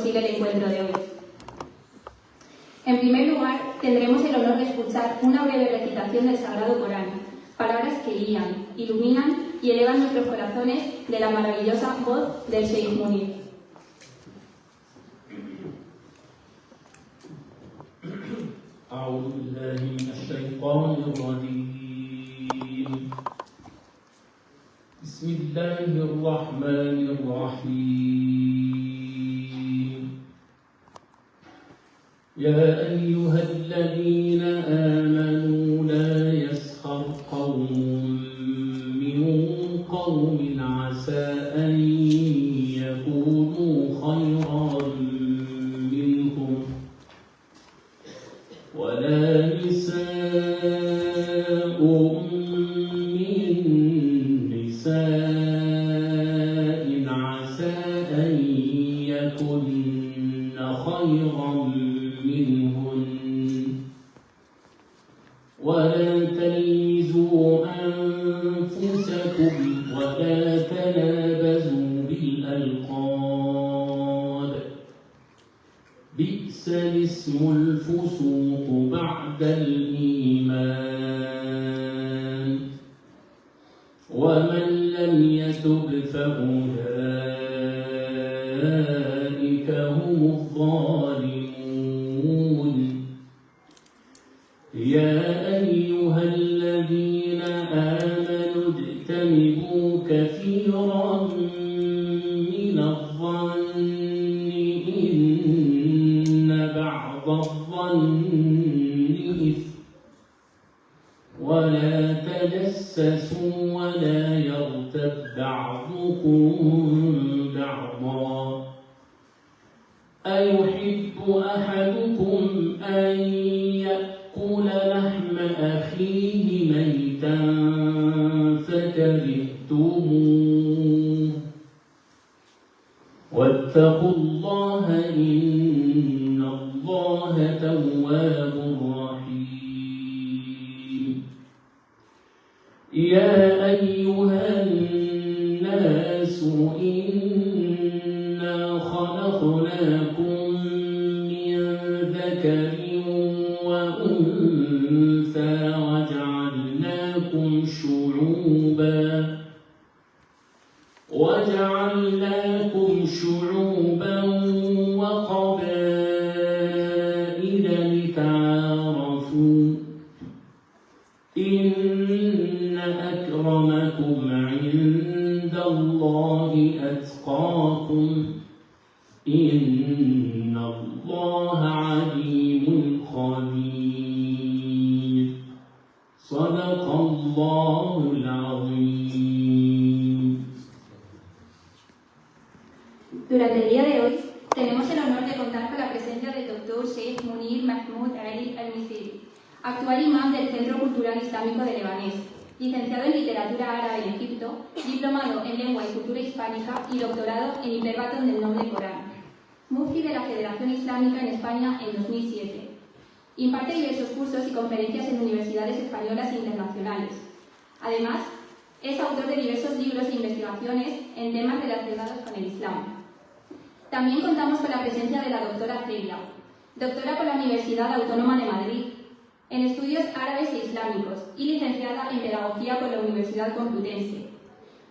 posible el encuentro de hoy. En primer lugar, tendremos el honor de escuchar una breve recitación del Sagrado Corán, palabras que guían, iluminan y elevan nuestros corazones de la maravillosa voz del Sheikh Munir. أعوذ بالله من الشيطان الرجيم. بسم الله الرحمن الرحيم. يا أيها الذين آمنوا لا يسخر قوم من قوم عسى أن يكونوا خيرا منهم ولا نساء من نساء عسى أن يكن خيرا منهن ولا تلمزوا أنفسكم ولا تنابزوا بالألقاب بئس الاسم الفسوق بعد الإيمان ومن لم يتب فأولئك هم الظالمون. يا أيها الذين آمنوا اجتنبوا كثيرا من الظن إن بعض الظن إثم ولا تجسسوا ولا يغتب بعضكم بعضا أيحب أحدكم أن يأكل لحم أخيه ميتا فكرهتموه واتقوا الله إن الله تواب رحيم. يا أيها الناس إنا خلقناكم من ذكر وأنثى وجعلناكم شعوبا وقبائل لتعارفوا إن أكرمكم عند الله أتقاكم إن الله عليم خبير. صدق الله العظيم. Durante el día de hoy tenemos el honor de contar con la presencia del Dr. Sheikh Munir Mahmoud Ali Al-Misri, actual imán del Centro Cultural Islámico de Leganés, licenciado en Literatura Árabe en Egipto, diplomado en Lengua y Cultura Hispánica y doctorado en Hiperbatón del Nombre Corán, mufti de la Federación Islámica en España en 2007. Imparte diversos cursos y conferencias en universidades españolas e internacionales. Además, es autor de diversos libros e investigaciones en temas relacionados con el Islam. También contamos con la presencia de la doctora Celia, doctora por la Universidad Autónoma de Madrid, en Estudios Árabes e Islámicos y licenciada en Pedagogía por la Universidad Complutense.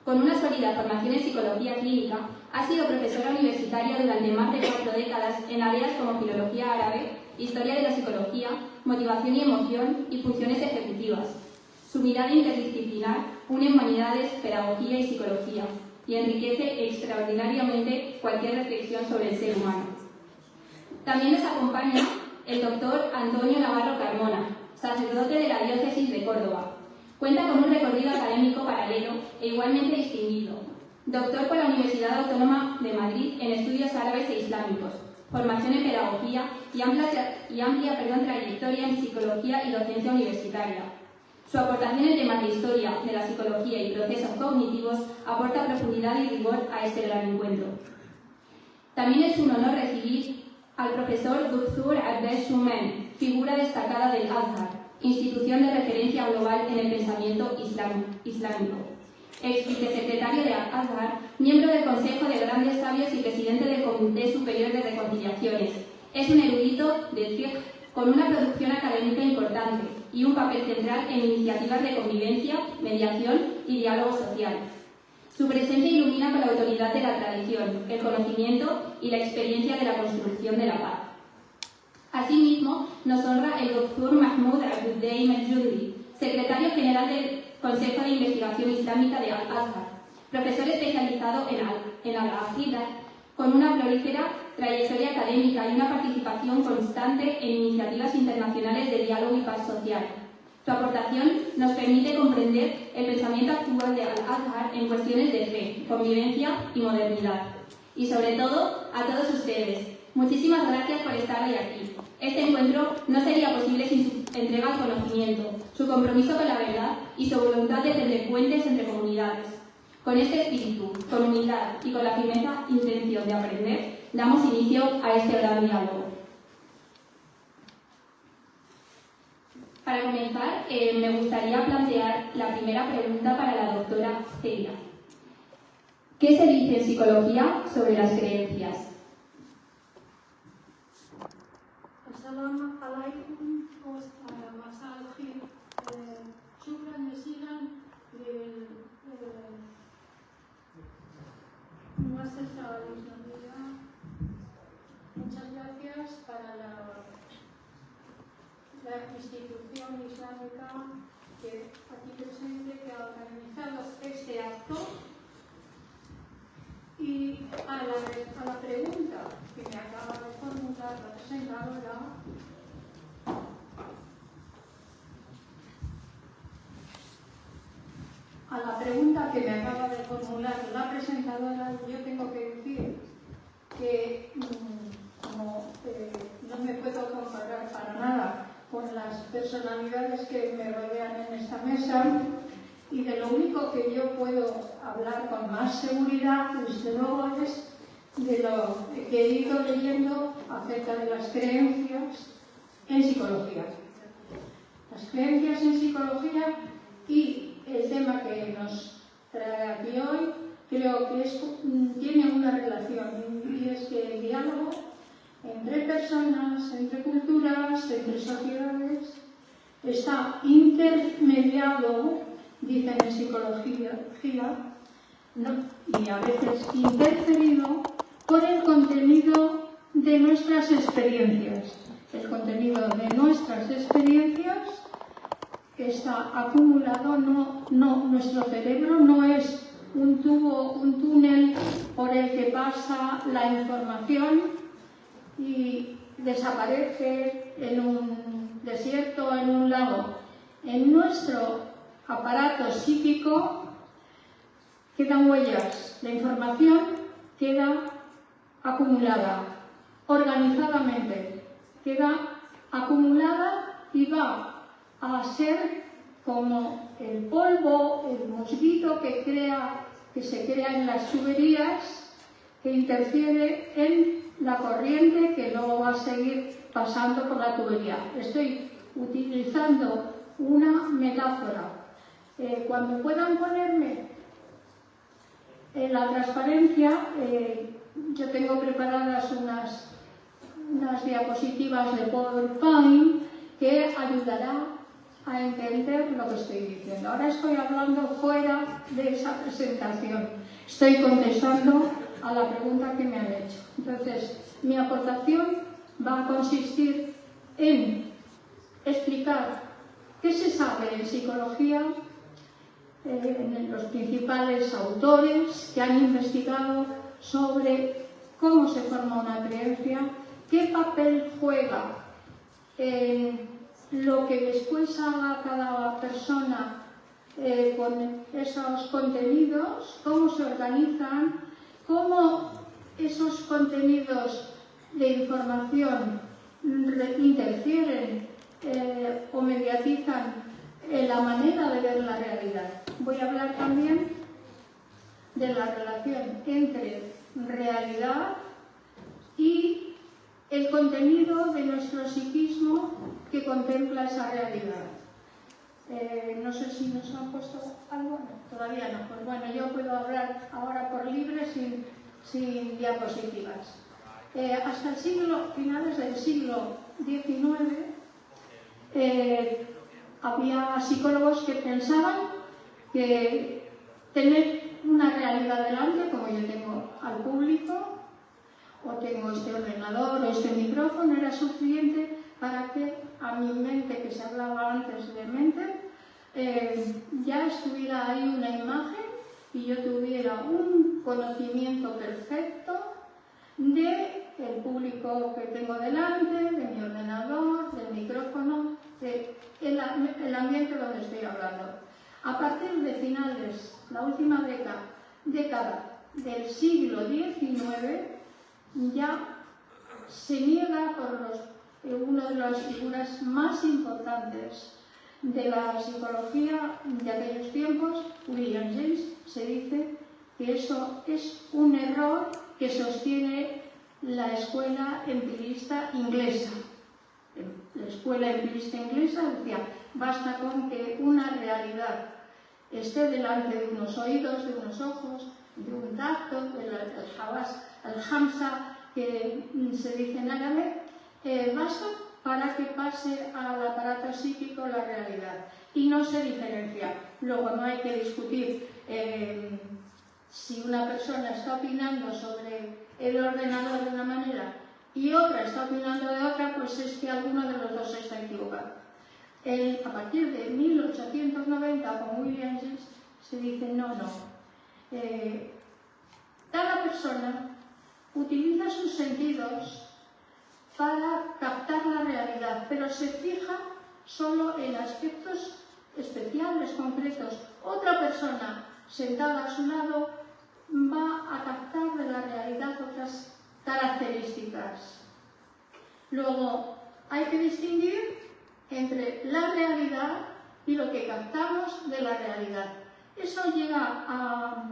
Con una sólida formación en Psicología Clínica, ha sido profesora universitaria durante más de 4 décadas en áreas como Filología Árabe, Historia de la Psicología, Motivación y Emoción y Funciones Ejecutivas. Su mirada interdisciplinar une humanidades, pedagogía y psicología y enriquece extraordinariamente cualquier reflexión sobre el ser humano. También nos acompaña el doctor Antonio Navarro Carmona, sacerdote de la Diócesis de Córdoba. Cuenta con un recorrido académico paralelo e igualmente distinguido. Doctor por la Universidad Autónoma de Madrid en Estudios Árabes e Islámicos, formación en Pedagogía y amplia trayectoria en Psicología y Docencia Universitaria. Su aportación en temas de historia, de la psicología y procesos cognitivos aporta profundidad y rigor a este gran encuentro. También es un honor recibir al profesor Dr. Abdes Shumen, figura destacada del Azhar, institución de referencia global en el pensamiento islámico. Ex vicesecretario de Azhar, miembro del Consejo de Grandes Sabios y presidente del Comité Superior de Reconciliaciones. Es un erudito del fiqh con una producción académica importante y un papel central en iniciativas de convivencia, mediación y diálogo social. Su presencia ilumina con la autoridad de la tradición, el conocimiento y la experiencia de la construcción de la paz. Asimismo, nos honra el Dr. Mahmoud Abduldaim El-Judri, secretario general del Consejo de Investigación Islámica de Al-Azhar, profesor especializado en Al-Aqida, con una prolífera trayectoria académica y una participación constante en iniciativas internacionales de diálogo y paz social. Su aportación nos permite comprender el pensamiento actual de Al-Azhar en cuestiones de fe, convivencia y modernidad. Y sobre todo, a todos ustedes, muchísimas gracias por estar hoy aquí. Este encuentro no sería posible sin su entrega al conocimiento, su compromiso con la verdad y su voluntad de tender puentes entre comunidades. Con este espíritu, con humildad y con la firmeza intención de aprender, damos inicio a este gran diálogo. Para comenzar, me gustaría plantear la primera pregunta para la doctora Celia. ¿Qué se dice en psicología sobre las creencias? Assalamu alaikum ومساء الخير. شكرا جزيلا للمؤسسة الإسلامية. Muchas gracias para la institución islámica que aquí presente que ha organizado este acto. Y a la pregunta que me acaba de formular la presentadora, yo tengo que decir que como no me puedo comparar para nada con las personalidades que me rodean en esta mesa, y de lo único que yo puedo hablar con más seguridad, desde luego, es de lo que he ido leyendo acerca de las creencias en psicología. Las creencias en psicología y el tema que nos trae aquí hoy, creo que tiene una relación, y es que el diálogo entre personas, entre culturas, entre sociedades, está intermediado, dicen en psicología, y a veces interferido por el contenido de nuestras experiencias. El contenido de nuestras experiencias está acumulado, nuestro cerebro no es un tubo, un túnel por el que pasa la información y desaparece en un desierto, en un lago. En nuestro aparato psíquico quedan huellas, la información queda acumulada, organizadamente, queda acumulada y va a ser como el polvo, el mosquito que se crea en las tuberías, que interfiere en la corriente que luego va a seguir pasando por la tubería. Estoy utilizando una metáfora. Cuando puedan ponerme la transparencia, yo tengo preparadas unas diapositivas de PowerPoint que ayudará a entender lo que estoy diciendo. Ahora estoy hablando fuera de esa presentación. Estoy contestando a la pregunta que me han hecho. Entonces, mi aportación va a consistir en explicar qué se sabe en psicología, en los principales autores que han investigado sobre cómo se forma una creencia, qué papel juega lo que después haga cada persona con esos contenidos, cómo se organizan, cómo esos contenidos de información interfieren o mediatizan la manera de ver la realidad. Voy a hablar también de la relación entre realidad y el contenido de nuestro psiquismo que contempla esa realidad. No sé si nos han puesto algo, no, todavía no. Pues bueno, yo puedo hablar ahora por libre sin diapositivas. Hasta finales del siglo XIX, había psicólogos que pensaban que tener una realidad delante, como yo tengo al público, o tengo este ordenador o este micrófono, era suficiente para que a mi mente, que se hablaba antes de mente, ya estuviera ahí una imagen y yo tuviera un conocimiento perfecto del público que tengo delante, de mi ordenador, del micrófono, del ambiente donde estoy hablando. A partir de finales, la última década del siglo XIX, ya se niega por una de las figuras más importantes de la psicología de aquellos tiempos, William James, se dice que eso es un error que sostiene la escuela empirista inglesa. La escuela empirista inglesa decía, basta con que una realidad esté delante de unos oídos, de unos ojos, de un tacto, el hamsa, que se dice en árabe, basta para que pase al aparato psíquico la realidad. Y no se diferencia. Luego no hay que discutir si una persona está opinando sobre el ordenador de una manera y otra está opinando de otra, pues es que alguno de los dos está equivocado. A partir de 1890, con William James, se dice no. Cada persona utiliza sus sentidos para captar la realidad, pero se fija solo en aspectos especiales, concretos. Otra persona sentada a su lado va a captar de la realidad otras características. Luego, hay que distinguir entre la realidad y lo que captamos de la realidad. Eso llega a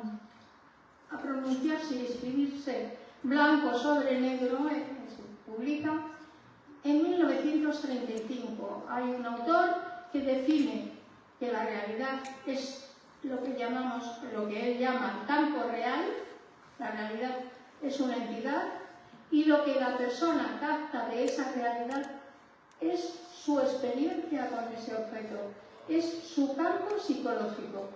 pronunciarse y escribirse blanco sobre negro, se publica en 1935. Hay un autor que define que la realidad es lo que él llama campo real, la realidad es una entidad, y lo que la persona capta de esa realidad es su experiencia con ese objeto, es su campo psicológico.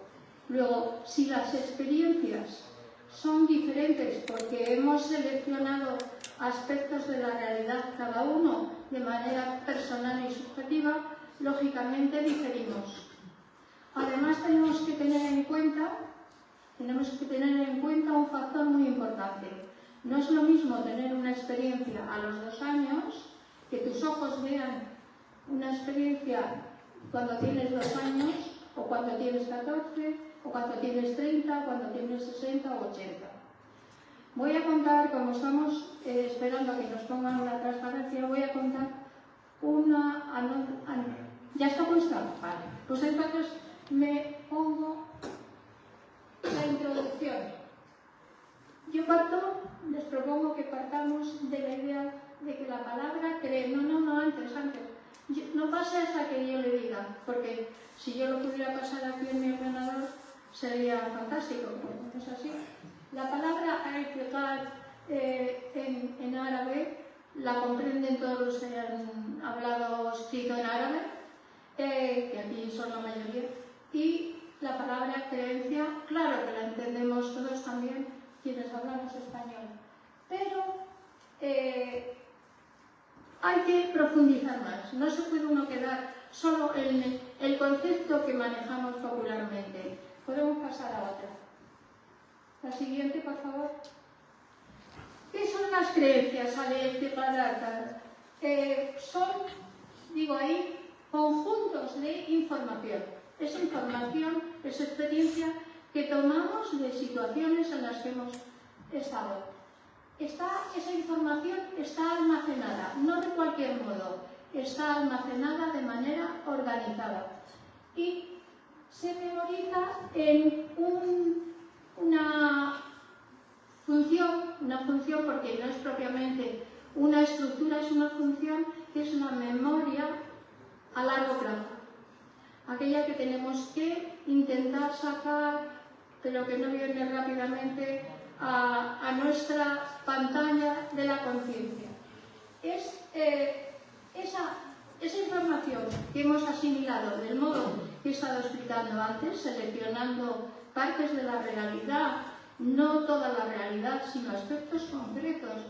Luego, si las experiencias son diferentes porque hemos seleccionado aspectos de la realidad cada uno de manera personal y subjetiva, lógicamente diferimos. Además tenemos que tener en cuenta un factor muy importante. No es lo mismo tener una experiencia a los 2 años, que tus ojos vean una experiencia cuando tienes 2 años, o cuando tienes 14, o cuando tienes 30, o cuando tienes 60 o 80. Voy a contar, como estamos esperando a que nos pongan una transparencia, voy a contar ¿Ya está puesta? Vale. Pues entonces me pongo la introducción. Yo les propongo que partamos de la idea de que la palabra creer, antes. No pase hasta que yo le diga, porque si yo lo pudiera pasar aquí en mi ordenador sería fantástico, pero no es así. La palabra al-i'tiqad en árabe la comprenden todos los que han hablado o escrito en árabe, que aquí son la mayoría, y la palabra creencia, claro que la entendemos todos también quienes hablamos español, pero hay que profundizar más. No se puede uno quedar solo en el concepto que manejamos popularmente. Podemos pasar a otra. La siguiente, por favor. ¿Qué son las creencias al-i'tiqadat? Son, digo ahí, conjuntos de información. Es información, es experiencia que tomamos de situaciones en las que hemos estado. Esa información está almacenada, no de cualquier modo, está almacenada de manera organizada y se memoriza en una función porque no es propiamente una estructura, es una función que es una memoria a largo plazo. aquella que tenemos que intentar sacar, pero que no viene rápidamente a nuestra pantalla de la conciencia. Es esa información que hemos asimilado del modo que he estado explicando antes, seleccionando partes de la realidad, no toda la realidad, sino aspectos concretos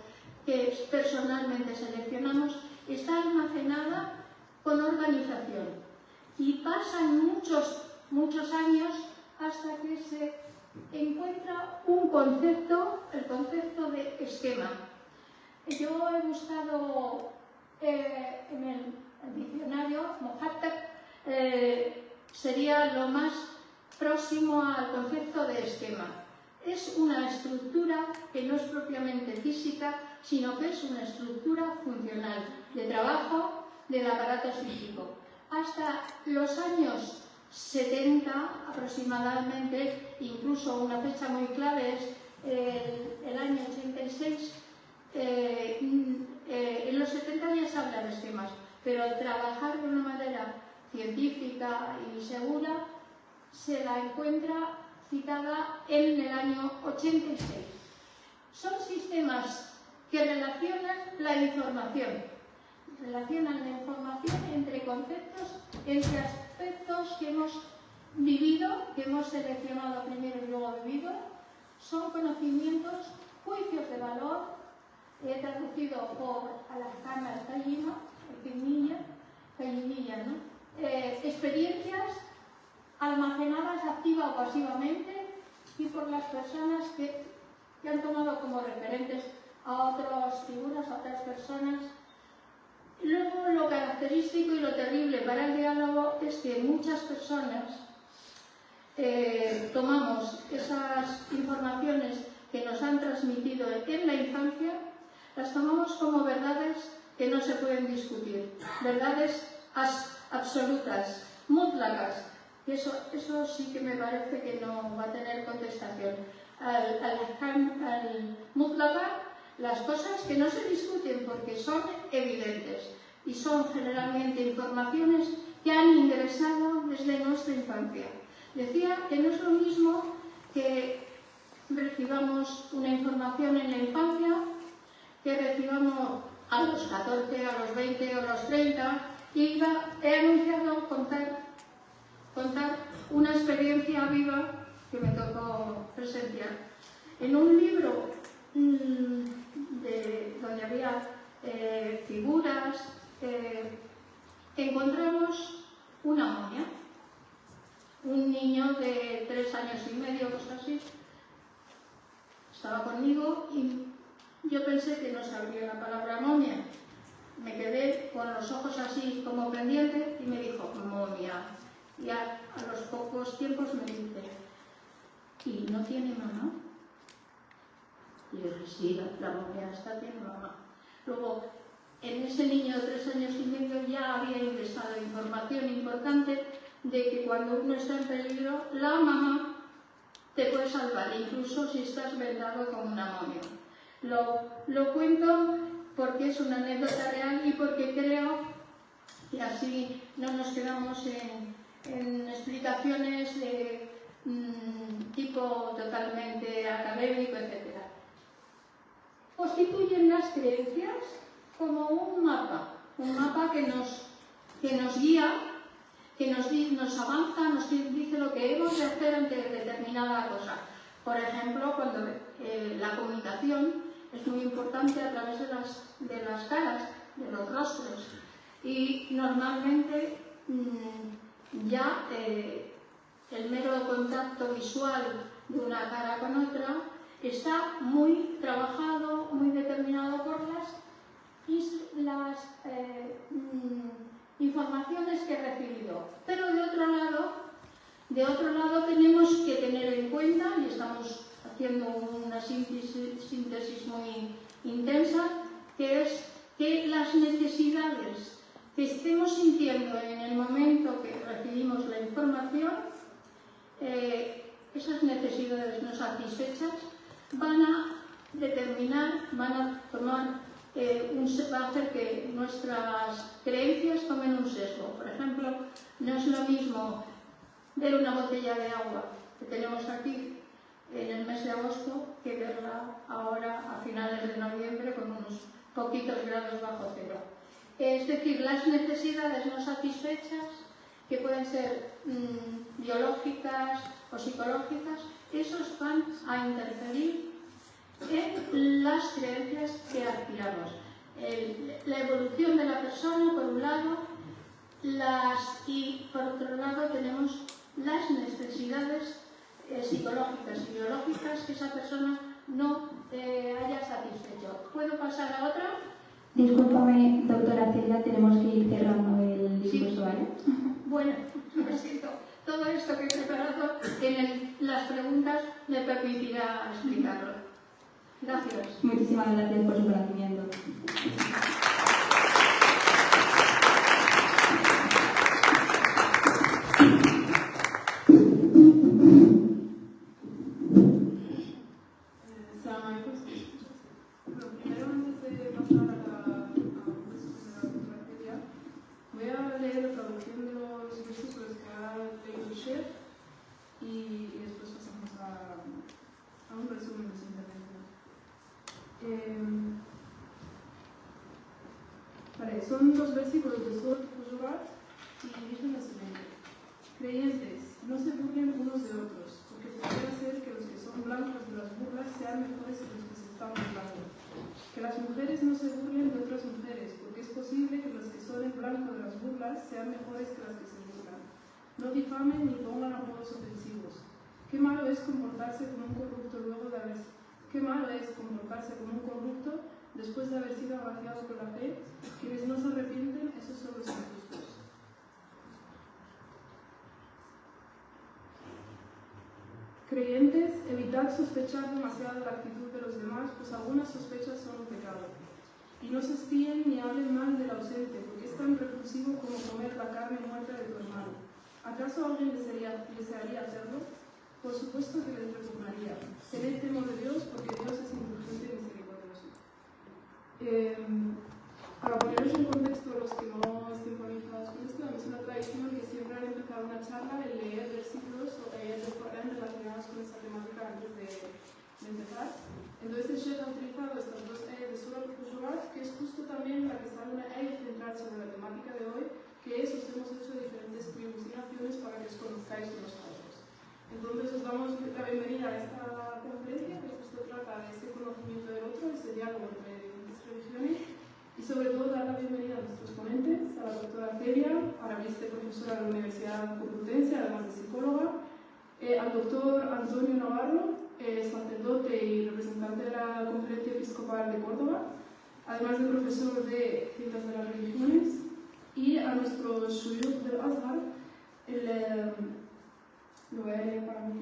que personalmente seleccionamos, está almacenada con organización y pasan muchos años hasta que se encuentra un concepto, el concepto de esquema. Yo he buscado en el diccionario, Mohattab sería lo más próximo al concepto de esquema. Es una estructura que no es propiamente física, sino que es una estructura funcional de trabajo del aparato psíquico. Hasta los años 70 aproximadamente, incluso una fecha muy clave es el año 86, en los 70 ya se habla de esquemas, pero trabajar de una manera científica y segura se la encuentra citada en el año 86. Son sistemas que relacionan la información entre conceptos, entre aspectos que hemos vivido, que hemos seleccionado primero y luego vivido. Son conocimientos, juicios de valor, he traducido por Alaskana Kayinilla, ¿no? Experiencias almacenadas activa o pasivamente y por las personas que han tomado como referentes a otras figuras, a otras personas. Luego, lo característico y lo terrible para el diálogo es que muchas personas tomamos esas informaciones que nos han transmitido en la infancia, las tomamos como verdades que no se pueden discutir, verdades absolutas, mutlakas. Eso sí que me parece que no va a tener contestación. Al mutlaka, las cosas que no se discuten porque son evidentes y son generalmente informaciones que han ingresado desde nuestra infancia. Decía que no es lo mismo que recibamos una información en la infancia, que recibamos a los 14, a los 20 o a los 30, y he anunciado contar una experiencia viva que me tocó presenciar. En un libro donde había figuras, encontramos una momia. Un niño de 3 años y medio, cosas así, estaba conmigo y yo pensé que no sabría la palabra momia. Me quedé con los ojos así como pendiente y me dijo momia. Y a los pocos tiempos me dice, ¿y no tiene mamá? Y yo dije, sí, la momia esta tiene mamá. Luego, en ese niño de 3 años y medio ya había ingresado información importante de que cuando uno está en peligro, la mamá te puede salvar, incluso si estás vendado como una momia. Lo cuento porque es una anécdota real y porque creo que así no nos quedamos en explicaciones de tipo totalmente académico, etc. Constituyen las creencias como un mapa que nos guía, que nos avanza, nos dice lo que hemos de hacer ante determinada cosa. Por ejemplo, cuando la comunicación es muy importante a través de las caras, de los rostros, y normalmente ya el mero contacto visual de una cara con otra está muy trabajado, muy determinado por las informaciones que he recibido. Pero de otro lado tenemos que tener en cuenta, y estamos haciendo una síntesis muy intensa, que es que las necesidades que estemos sintiendo en el momento que recibimos la información, esas necesidades no satisfechas van a determinar, van a tomar va a hacer que nuestras creencias tomen un sesgo. Por ejemplo, no es lo mismo ver una botella de agua que tenemos aquí en el mes de agosto que verla ahora a finales de noviembre con unos poquitos grados bajo cero. Es decir, las necesidades no satisfechas, que pueden ser biológicas o psicológicas, esos van a interferir en las creencias que adquiramos. La evolución de la persona, por un lado, y por otro lado tenemos las necesidades psicológicas y biológicas que esa persona no haya satisfecho. ¿Puedo pasar a otra? Discúlpame, doctora Celia, tenemos que ir cerrando el discurso, ¿vale? Bueno, lo siento. Todo esto que he preparado en las preguntas me permitirá explicarlo. Gracias. Muchísimas gracias por su conocimiento. Voy a leer la traducción de los versículos que ha leído el Sheikh y después pasamos a un resumen de su intervención. Son dos versículos de Surat al-Hujurat y dicen lo siguiente: creyentes, no se burlen unos de otros, porque puede ser que los que son blancos de las burlas sean mejores que los que se están burlando. Que las mujeres no se burlen de otras mujeres, porque es posible que los que son el blanco de las burlas sean mejores que las que se burlan. No difamen ni pongan apodos ofensivos. Qué malo es comportarse como un corrupto después de haber sido agraciado por la fe. Quienes no se arrepienten, esos son los injustos. Creyentes, evitad sospechar demasiado de la actitud de los demás, pues algunas sospechas son un pecado. Y no se espíen ni hablen mal del ausente, porque es tan repulsivo como comer la carne muerta de tu hermano. ¿Acaso alguien desearía hacerlo? Por supuesto que les repugnaría. Tened temor de Dios, porque Dios es indulgente y misericordioso. Para poneros en contexto los que no estén familiarizados con esto, es una tradición que siempre al empezar una charla el leer versículos o leer del Corán relacionados con esta temática antes de empezar. Entonces el Sheikh ha utilizado estas dos ayat de Surat al-Hujurat, que es justo también la que sale una ayat central sobre la temática de hoy, que es: os hemos hecho diferentes tribus y naciones para que os conozcáis unos a otros. Entonces os damos la bienvenida a esta conferencia, que justo trata de ese conocimiento del otro, ese diálogo entre diferentes religiones, y sobre todo dar la bienvenida a nuestros ponentes, a la doctora Celia, arabista y profesora de la Universidad Complutense, además de psicóloga, al doctor Antonio Navarro, sacerdote y representante de la Conferencia Episcopal de Córdoba, además de profesor de Ciencias de las Religiones, y a nuestro shuyukh del Azhar, lo voy a leer para mí,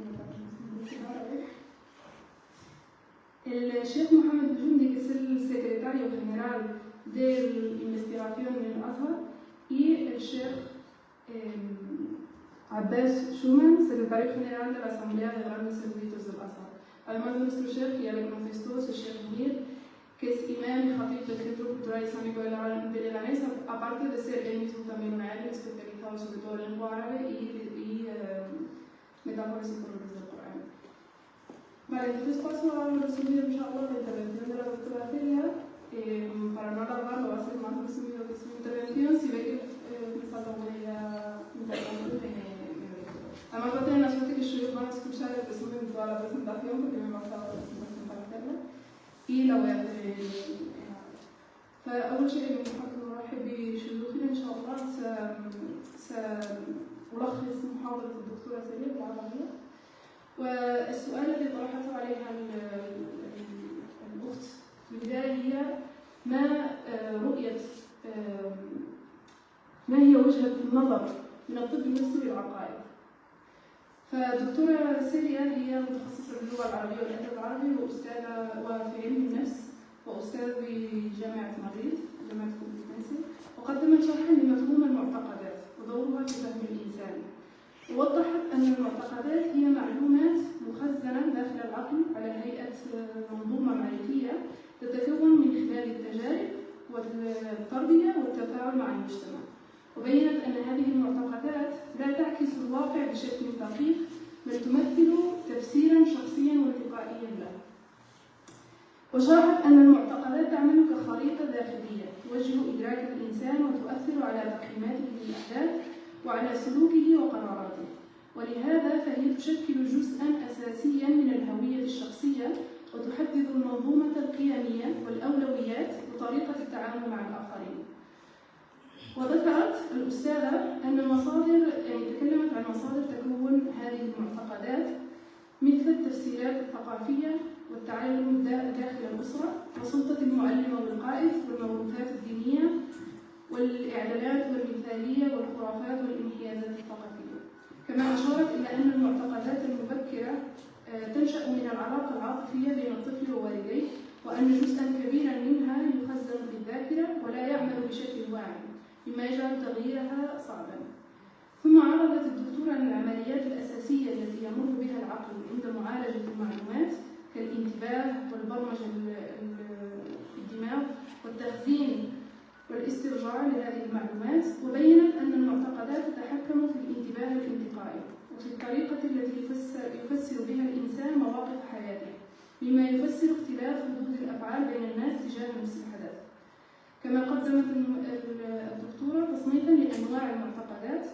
el Sheikh Mohammed Jundi, que es el secretario general de investigación en el Azhar, y el Sheikh Abbas Shuman, secretario general de la Asamblea de Grandes Eruditos del Azhar. Además de nuestro Sheikh, que ya le conocéis todos, el Sheikh Munir, que es imam y jatib del Centro Cultural Islámico de Leganés, aparte de ser él mismo también un alim especializado sobre todo en lengua árabe y metáforas y colores del Corán. Vale, entonces paso a resumir inshallah la intervención de la doctora Celia. Para no alargarlo, va a ser más resumido que su intervención. Si ve que me falta alguna idea importante, me lo digo. Además va a tener la suerte que ellos van a escuchar el resumen de toda la presentación, porque me he bajado la presentación para hacerla, y la voy a hacer en فأول شيء نرحب بشيوخنا إن شاء الله. سألخص محاضرة الدكتورة سيليا بالعربية، والسؤال الذي طرحته عليها الأخت في البداية هي ما هي وجهة النظر من الطب النفسي للعقائد. فالدكتورة سيليا هي متخصصة باللغة العربية والأدب العربي وأستاذة وفي علم النفس وأستاذ بجامعة مدريد، جامعة كومبلوتنسي، وقدمت شرحا لمفهوم المعتقدات ودورها في فهم الإنسان. ووضحت أن المعتقدات هي معلومات مخزنة داخل العقل على هيئة منظومة معرفية تتكون من خلال التجارب والتربية والتفاعل مع المجتمع، وبينت أن هذه المعتقدات لا تعكس الواقع بشكل دقيق بل تمثل تفسيرا شخصيا وانتقائيا له. وشرحت أن المعتقدات تعمل كخريطة داخلية توجه إدراك الإنسان وتؤثر على تقييماته للأحداث وعلى سلوكه وقراراته، ولهذا فهي تشكل جزءا أساسيا من الهوية الشخصية وتحدد المنظومة القيمية والأولويات وطريقة التعامل مع الآخرين. وذكرت الأستاذة أن المصادر تكلمت عن مصادر تكون هذه المعتقدات مثل التفسيرات الثقافية والتعلم داخل الأسرة وسلطة المعلم والقائد والموروثات الدينية والإعلانات والمثالية والخرافات والانحيازات الثقافية. كما أشارت إلى أن المعتقدات المبكرة تنشأ من العلاقة العاطفية بين الطفل ووالديه، وأن جزءا كبيرا منها يخزن في الذاكرة ولا يعمل بشكل واعي مما يجعل تغييرها صعبا. ثم عرضت الدكتورة عن العمليات الأساسية التي يمر بها العقل عند معالجة المعلومات كالانتباه والبرمجة الدماغ والتخزين والاسترجاع لهذه المعلومات، وبينت أن المعتقدات تتحكم في الانتباه الانتقائي وفي الطريقة التي يفسر بها الإنسان مواقف حياته، مما يفسر اختلاف ردود الأفعال بين الناس تجاه نفس الحدث. كما قدمت الدكتورة تصنيفا لأنواع المعتقدات،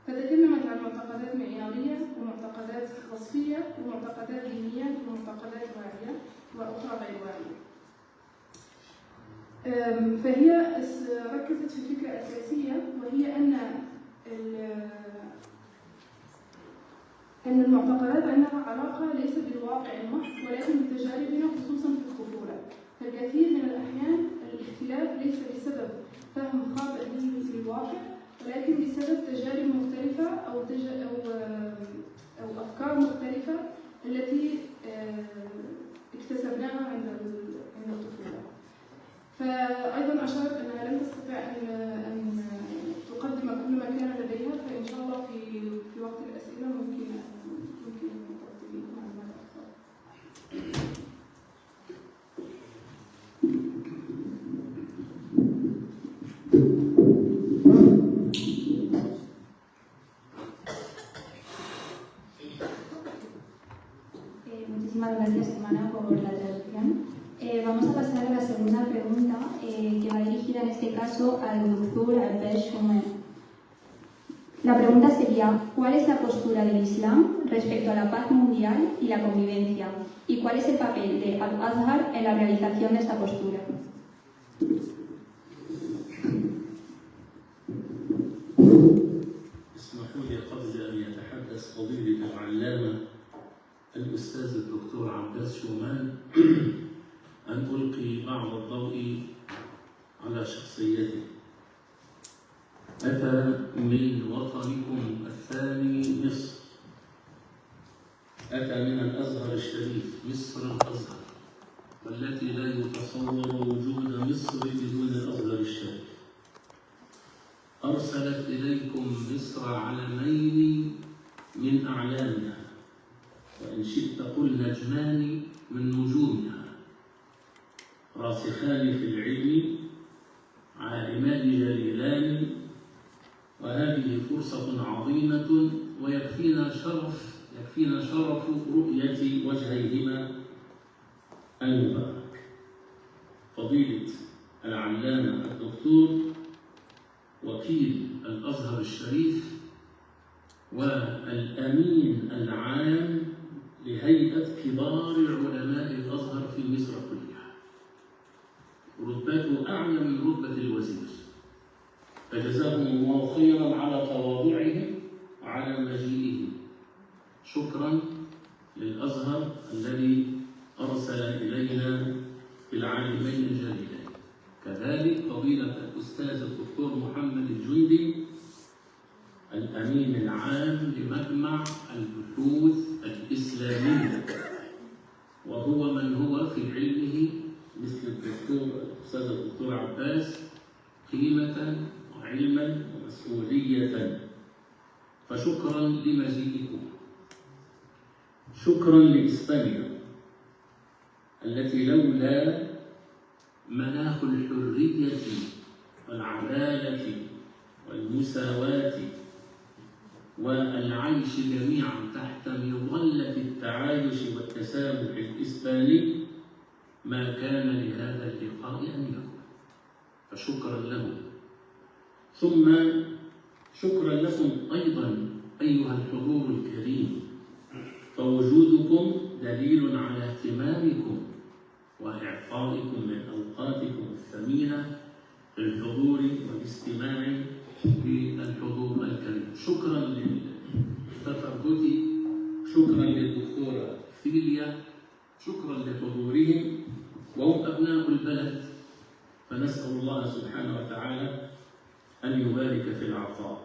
فتكلمت عن معتقدات معيارية ومعتقدات وصفية ومعتقدات دينية ومعتقدات واعية وأخرى غير واعية. فهي ركزت في فكرة أساسية، وهي أن المعتقدات عندها علاقة ليس بالواقع المحض ولكن بتجاربنا خصوصا في الطفولة. فالكثير من الأحيان الاختلاف ليس بسبب فهم خاطئ للواقع ولكن بسبب تجارب مختلفة أو أفكار مختلفة التي اكتسبناها عند الطفولة. فأيضا أشارت أنها لم تستطع أن تقدم كل ما كان لديها، فإن شاء الله في وقت الأسئلة ممكن تقدمي معلومات أكثر. Muchísimas gracias, Emana, por la traducción. Vamos a pasar a la segunda pregunta, que va dirigida en este caso al doctor Abbas Shuman. La pregunta sería: ¿cuál es la postura del Islam respecto a la paz mundial y la convivencia? ¿Y cuál es el papel de Al-Azhar en la realización de esta postura? اسمحوا لي قبل أن يتحدث فضيلة العلامة الأستاذ الدكتور عباس شومان أن ألقي بعض الضوء على شخصيته. أتى من وطنكم الثاني مصر، أتى من الأزهر الشريف، مصر الأزهر، والتي لا يتصور وجود مصر بدون الأزهر الشريف. أرسلت إليكم مصر علمين من أعلامها، وإن شئت قل نجمان من نجومها، راسخان في العلم، عالمان جليلان، وهذه فرصة عظيمة ويكفينا شرف رؤية وجهيهما المبارك. فضيلة العلامة الدكتور وكيل الأزهر الشريف والأمين العام لهيئة كبار علماء الأزهر في مصر كلها، رتبته أعلى من رتبة الوزير، فجزاهم الله خيرا على تواضعهم وعلى مجيئهم. شكرا للأزهر الذي أرسل إلينا العالمين الجليلين. كذلك فضيلة الأستاذ الدكتور محمد الجندي الأمين العام لمجمع البحوث الإسلامية، وهو من هو في علمه مثل الأستاذ الدكتور عباس قيمة وعلما ومسؤولية. فشكرا لمجيئكم. شكرا لإسبانيا التي لولا مناخ الحرية والعدالة والمساواة والعيش جميعا تحت مظلة التعايش والتسامح الإسباني ما كان لهذا اللقاء أن يكون. فشكرا له. ثم شكرا لكم أيضا أيها الحضور الكريم، فوجودكم دليل على اهتمامكم وإعطائكم من أوقاتكم الثمينة للحضور والاستماع للحضور الكريم. شكرا للتفردي، شكرا للدكتورة فيليا، شكرا لحضورهم، وهم أبناء البلد، فنسأل الله سبحانه وتعالى أن يبارك في العطاء.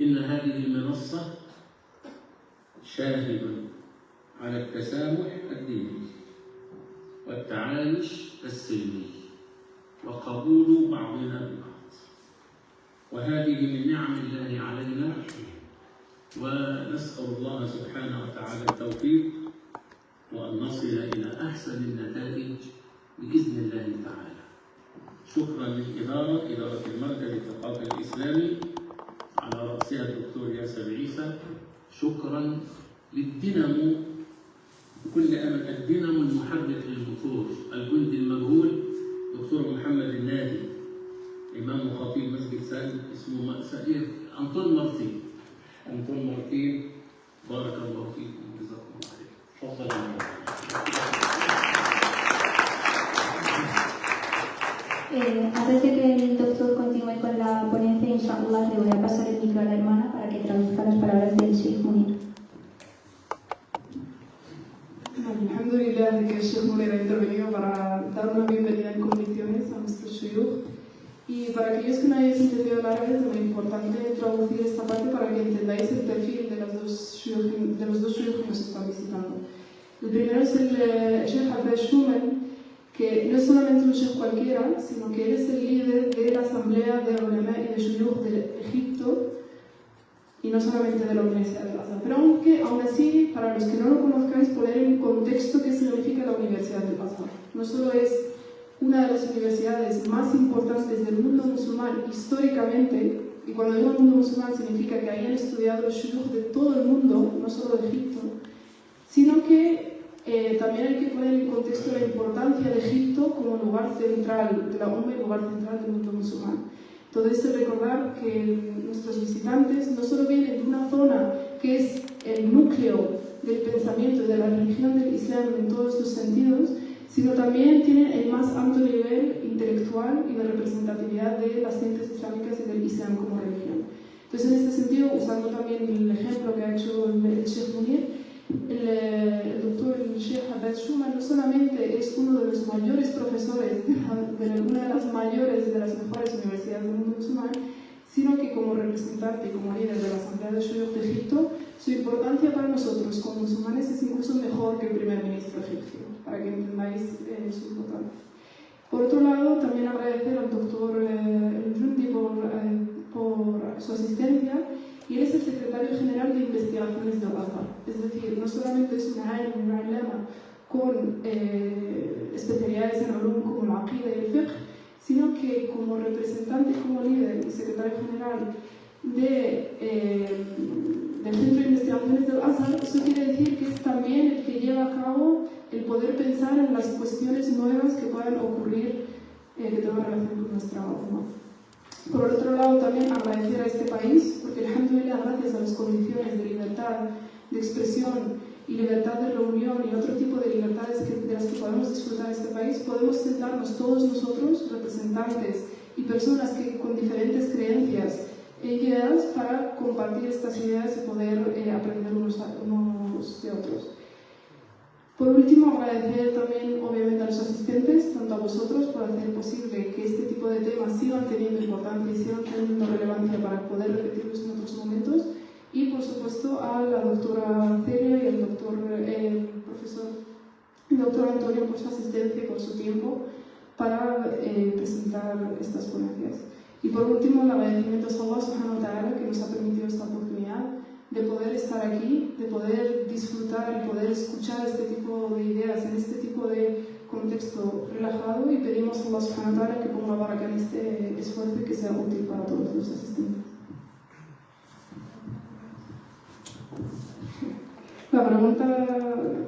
إن هذه المنصة شاهد على التسامح الديني والتعايش السلمي وقبول بعضنا ببعض، وهذه من نعم الله علينا، ونسأل الله سبحانه وتعالى التوفيق وأن نصل إلى أحسن النتائج بإذن الله تعالى. شكرا للإدارة، إدارة المركز الثقافي الإسلامي على رأسها الدكتور ياسر عيسى. شكرا للدينامو بكل أمل، الدينامو المحرك للبثور، الجندي المجهول دكتور محمد النادي، إمام وخطيب مسجد سالم، اسمه أنطون مارتين. أنطون مارتين، بارك الله فيكم وجزاكم الله خير. تفضل. Antes de que el doctor continúe con la ponencia, inshallah, le voy a pasar el micro a la hermana para que traduzca las palabras del Sheikh Munir. Alhamdulillah de que el Sheikh Munir ha intervenido para dar una bienvenida en condiciones a nuestro shuyukh. Y para aquellos que no hayáis entendido el árabe, es muy importante traducir esta parte para que entendáis el perfil de los dos shuyukh que nos están visitando. El primero es el Sheikh Abdel Shuman, que no es solamente un sheikh cualquiera, sino que él es el líder de la Asamblea de Ulema y de Shuyukh de Egipto, y no solamente de la Universidad del Azhar. Pero aún así, para los que no lo conozcáis, poner en contexto qué significa la Universidad del Azhar. No solo es una de las universidades más importantes del mundo musulmán históricamente, y cuando digo mundo musulmán significa que ahí han estudiado los shuyukh de todo el mundo, no solo de Egipto, sino que también hay que poner en contexto la importancia de Egipto como lugar central de la Umma y lugar central del mundo musulmán. Entonces, recordar que nuestros visitantes no solo vienen de una zona que es el núcleo del pensamiento y de la religión del Islam en todos sus sentidos, sino también tienen el más alto nivel intelectual y de representatividad de las ciencias islámicas y del Islam como religión. Entonces, en este sentido, usando también el ejemplo que ha hecho el Sheikh Munir, el doctor Sheikh Abdel Shuman no solamente es uno de los mayores profesores de una de las mayores, de las mejores universidades del mundo musulmán, sino que como representante y como líder de la Asamblea de Shuyukh de Egipto, su importancia para nosotros como musulmanes es incluso mejor que el primer ministro egipcio, para que entendáis su importancia. Por otro lado, también agradecer al doctor Jundi por su asistencia, y él es el secretario general de investigaciones del Azhar. Es decir, no solamente es una ulema con especialidades en ulum como la aqida y el fiqh, sino que como representante, como líder y secretario general del Centro de Investigaciones del Azhar, eso quiere decir que es también el que lleva a cabo el poder pensar en las cuestiones nuevas que puedan ocurrir que tengan relación con nuestra umma. Por otro lado, también agradecer a este país, porque alhamdulillah, gracias a las condiciones de libertad de expresión y libertad de reunión y otro tipo de libertades de las que podemos disfrutar en este país, podemos sentarnos todos nosotros, representantes y personas que con diferentes creencias e ideas, para compartir estas ideas y poder aprender unos de otros. Por último, agradecer también obviamente a los asistentes, tanto a vosotros, por hacer posible que este tipo de temas sigan teniendo importancia y sigan teniendo relevancia para poder repetirlos en otros momentos, y por supuesto a la doctora Celia y al doctor Antonio por su asistencia y por su tiempo para presentar estas ponencias. Y por último, el agradecimiento a Allah subhanahu wa ta'ala, que nos ha permitido esta oportunidad de poder estar aquí, de poder disfrutar y poder escuchar este tipo de ideas en este tipo de contexto relajado y pedimos a Allah subhanahu wa ta'ala que ponga baraka en este esfuerzo y que sea útil para todos los asistentes. La pregunta,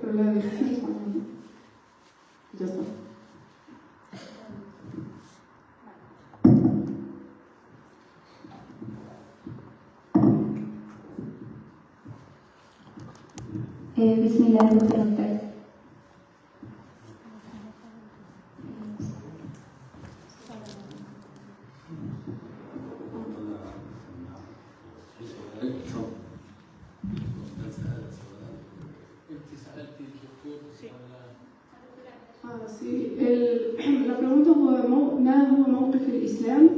pero la dije en español, ¿no? Ya está. Bismillah, preguntas. Sí. La pregunta هو ما هو موقف الإسلام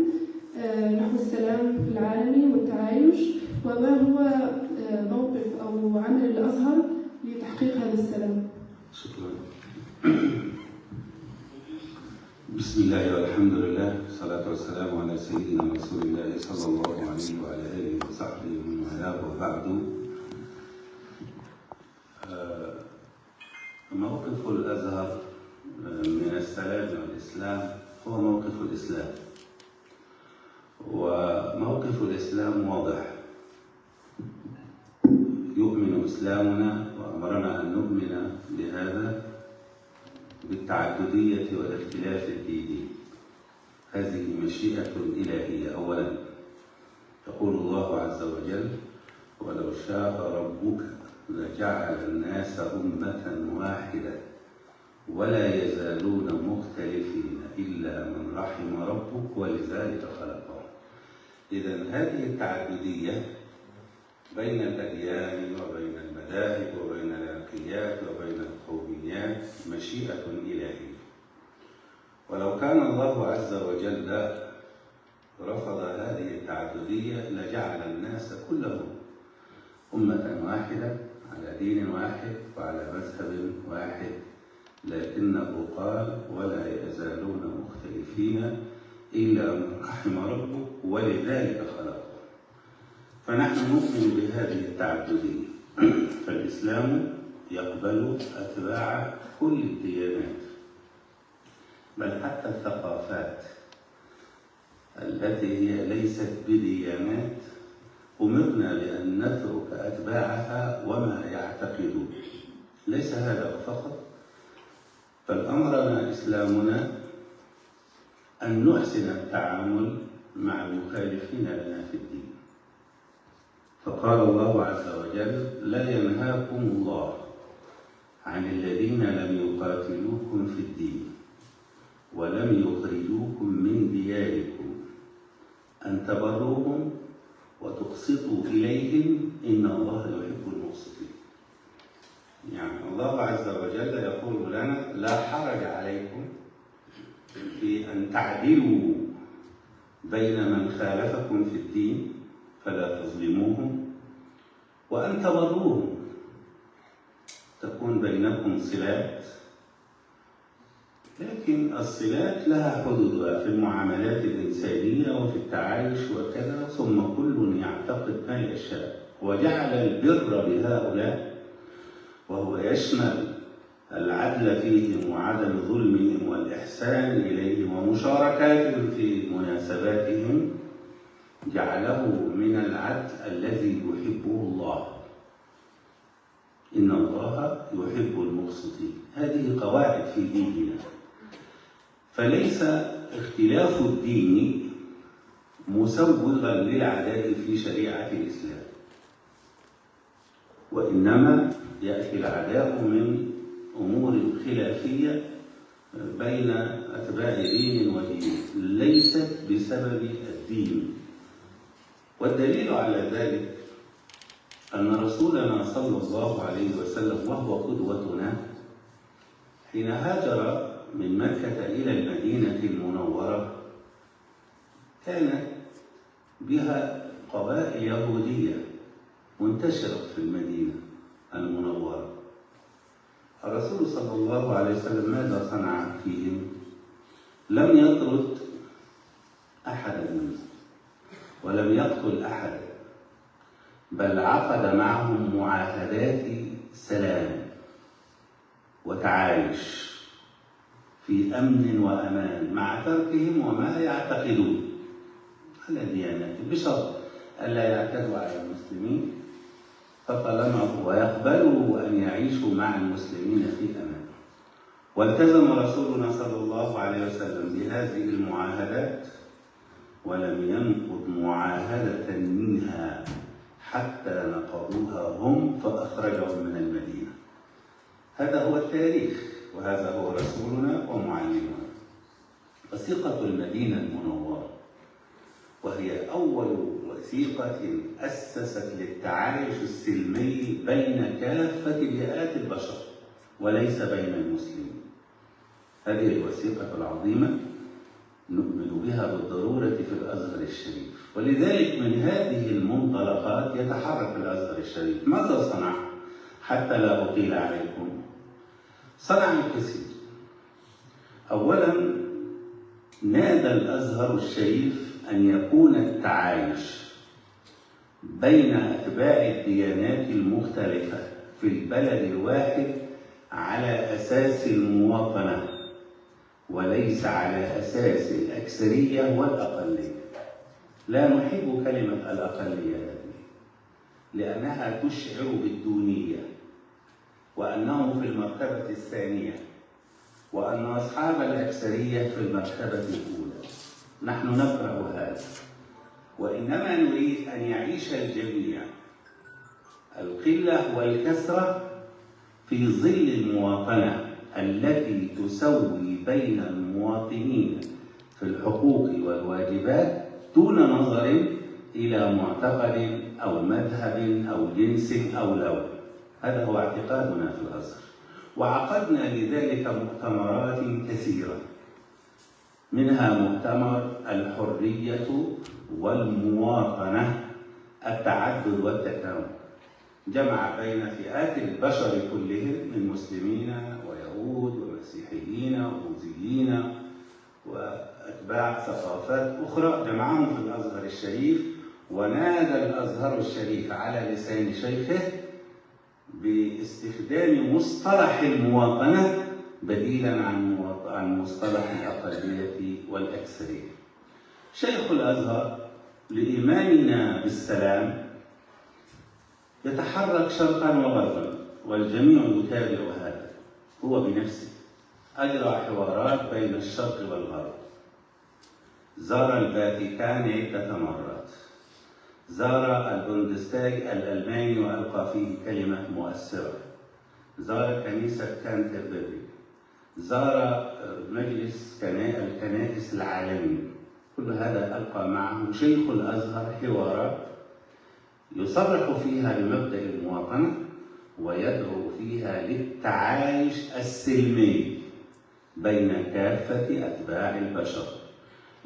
نحو السلام العالمي والتعايش وما هو موقف أو عمل الأزهر لتحقيق هذا السلام؟ شكرا. بسم الله والحمد لله والصلاة والسلام على سيدنا رسول الله صلى الله عليه وعلى آله وصحبه ومن والاه وبعد. موقف الأزهر من السلام والإسلام هو موقف الإسلام، وموقف الإسلام واضح. يؤمن إسلامنا وأمرنا أن نؤمن بهذا بالتعددية والاختلاف الديني. هذه مشيئة إلهية. أولا يقول الله عز وجل: ولو شاء ربك لجعل الناس أمة واحدة ولا يزالون مختلفين إلا من رحم ربك ولذلك خلقهم. إذن هذه التعددية بين الأديان وبين المذاهب وبين العقليات وبين القوميات مشيئة إلهية. ولو كان الله عز وجل رفض هذه التعددية لجعل الناس كلهم أمة واحدة على دين واحد وعلى مذهب واحد، لكنه قال: ولا يزالون مختلفين إلا من رحم ربك ولذلك خلقهم. فنحن نؤمن بهذه التعددية. فالإسلام يقبل أتباع كل الديانات، بل حتى الثقافات التي هي ليست بديانات أمرنا بأن نترك أتباعها وما يعتقدون. ليس هذا فقط، بل أمرنا إسلامنا أن نحسن التعامل مع المخالفين لنا في الدين. فقال الله عز وجل: لا ينهاكم الله عن الذين لم يقاتلوكم في الدين ولم يخرجوكم من دياركم أن تبروهم وتقسطوا إليهم إن الله يحب المقسطين. يعني الله عز وجل يقول لنا: لا حرج عليكم في أن تعدلوا بين من خالفكم في الدين فلا تظلموهم، وأن تبروهم، تكون بينكم صلات، لكن الصلات لها حدودها في المعاملات الإنسانية وفي التعايش وكذا، ثم كل يعتقد ما يشاء. وجعل البر بهؤلاء وهو يشمل العدل فيهم وعدم ظلمهم والإحسان إليهم ومشاركاتهم في مناسباتهم، جعله من العدل الذي يحبه الله. إن الله يحب المقسطين. هذه قواعد في ديننا. فليس اختلاف الدين مسوغا للعداء في شريعة الإسلام، وإنما يأتي العداء من أمور خلافية بين أتباع دين ودين، ليست بسبب الدين. والدليل على ذلك أن رسولنا صلى الله عليه وسلم وهو قدوتنا حين هاجر من مكة إلى المدينة المنورة كانت بها قبائل يهودية منتشرة في المدينة المنورة. الرسول صلى الله عليه وسلم ماذا صنع فيهم؟ لم يطرد أحدا منهم ولم يقتل أحدا، بل عقد معهم معاهدات سلام وتعايش. في أمن وأمان مع تركهم وما يعتقدون على دياناتهم بشرط ألا يعتدوا على المسلمين، فطالما ويقبلوا أن يعيشوا مع المسلمين في أمان. والتزم رسولنا صلى الله عليه وسلم بهذه المعاهدات ولم ينقض معاهدة منها حتى نقضوها هم فأخرجهم من المدينة. هذا هو التاريخ وهذا هو رسولنا ومعلمنا. وثيقة المدينة المنورة وهي أول وثيقة أسست للتعايش السلمي بين كافة فئات البشر وليس بين المسلمين. هذه الوثيقة العظيمة نؤمن بها بالضرورة في الأزهر الشريف، ولذلك من هذه المنطلقات يتحرك الأزهر الشريف. ماذا صنع؟ حتى لا أطيل عليكم، صنع الكثير. أولا نادى الأزهر الشريف أن يكون التعايش بين أتباع الديانات المختلفة في البلد الواحد على أساس المواطنة وليس على أساس الأكثرية والأقلية. لا نحب كلمة الأقلية هذه لأنها تشعر بالدونية وأنهم في المرتبة الثانية وأن أصحاب الأكثرية في المرتبة الأولى. نحن نكره هذا، وإنما نريد أن يعيش الجميع القلة والكثرة في ظل المواطنة التي تسوي بين المواطنين في الحقوق والواجبات دون نظر إلى معتقد أو مذهب أو جنس أو لون. هذا هو اعتقادنا في الأزهر، وعقدنا لذلك مؤتمرات كثيرة، منها مؤتمر الحرية والمواطنة التعدد والتكامل، جمع بين فئات البشر كلهم من مسلمين ويهود ومسيحيين وبوذيين وأتباع ثقافات أخرى، جمعهم في الأزهر الشريف. ونادى الأزهر الشريف على لسان شيخه باستخدام مصطلح المواطنة بديلا عن مصطلح الأقلية والأكثرية. شيخ الأزهر لإيماننا بالسلام يتحرك شرقا وغربا والجميع يتابع هذا. هو بنفسه أجرى حوارات بين الشرق والغرب، زار الفاتيكان عدة مرات، زار البوندستاغ الألماني وألقى فيه كلمة مؤثرة، زار كنيسة كانتربري، زار مجلس الكنائس العالمي. كل هذا ألقى معه شيخ الأزهر حوارات يصرح فيها بمبدأ المواطنة ويدعو فيها للتعايش السلمي بين كافة أتباع البشر.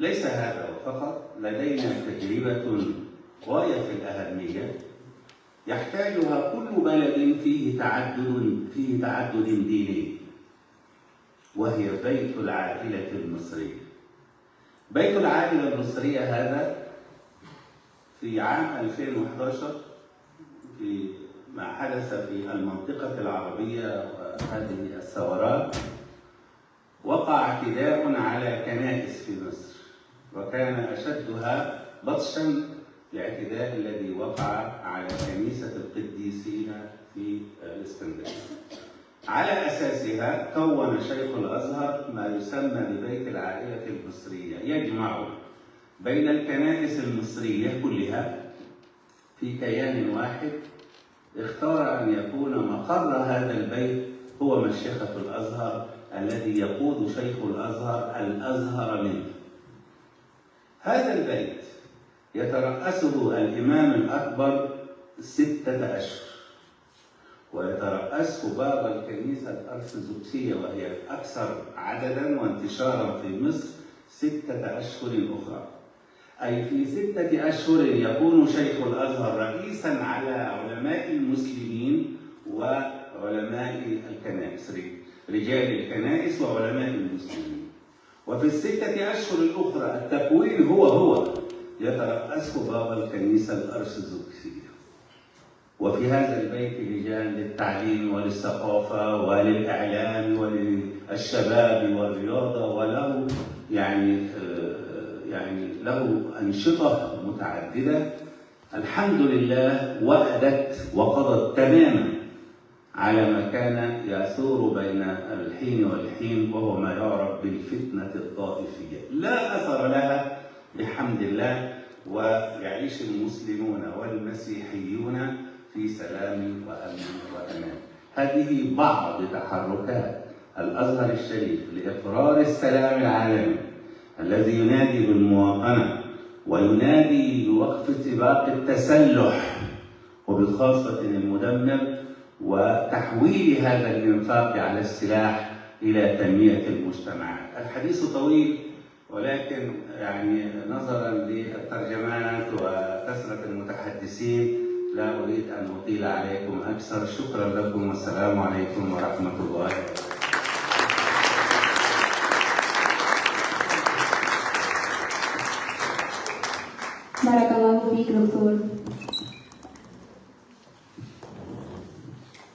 ليس هذا فقط، لدينا تجربة غاية في الأهمية يحتاجها كل بلد فيه تعدد ديني، وهي بيت العائلة المصرية. بيت العائلة المصرية هذا في عام 2011 ما حدث في المنطقة العربية وهذه الثورات، وقع اعتداء على كنائس في مصر، وكان أشدها بطشا الاعتداء الذي وقع على كنيسة القديسين في الإسكندرية. على أساسها كون شيخ الأزهر ما يسمى ببيت العائلة المصرية، يجمع بين الكنائس المصرية كلها في كيان واحد. اختار أن يكون مقر هذا البيت هو مشيخة الأزهر الذي يقود شيخ الأزهر منه. هذا البيت يترأسه الإمام الأكبر 6 أشهر، ويترأسه بابا الكنيسة الأرثوذكسية وهي الأكثر عددا وانتشارا في مصر 6 أشهر أخرى. أي في 6 أشهر يكون شيخ الأزهر رئيسا على علماء المسلمين وعلماء الكنائس، رجال الكنائس وعلماء المسلمين. وفي 6 أشهر الأخرى التكوين هو يترأسه بابا الكنيسة الأرثوذكسية. وفي هذا البيت لجان للتعليم وللثقافة وللإعلام الشباب والرياضة، وله يعني له أنشطة متعددة الحمد لله وقضت تماما على ما كان يثور بين الحين والحين، وهو ما يعرف بالفتنة الطائفية. لا أثر لها بحمد الله، ويعيش المسلمون والمسيحيون في سلام وأمن وأمان. هذه بعض تحركات الأزهر الشريف لإقرار السلام العالمي الذي ينادي بالمواطنة وينادي بوقف سباق التسلح وبخاصة المدمر، وتحويل هذا الإنفاق على السلاح إلى تنمية المجتمعات. الحديث طويل، ولكن يعني نظرا للترجمات وكثرة المتحدثين لا أريد أن أطيل عليكم أكثر. شكرا لكم والسلام عليكم ورحمة الله وبركاته. بارك الله فيك دكتور.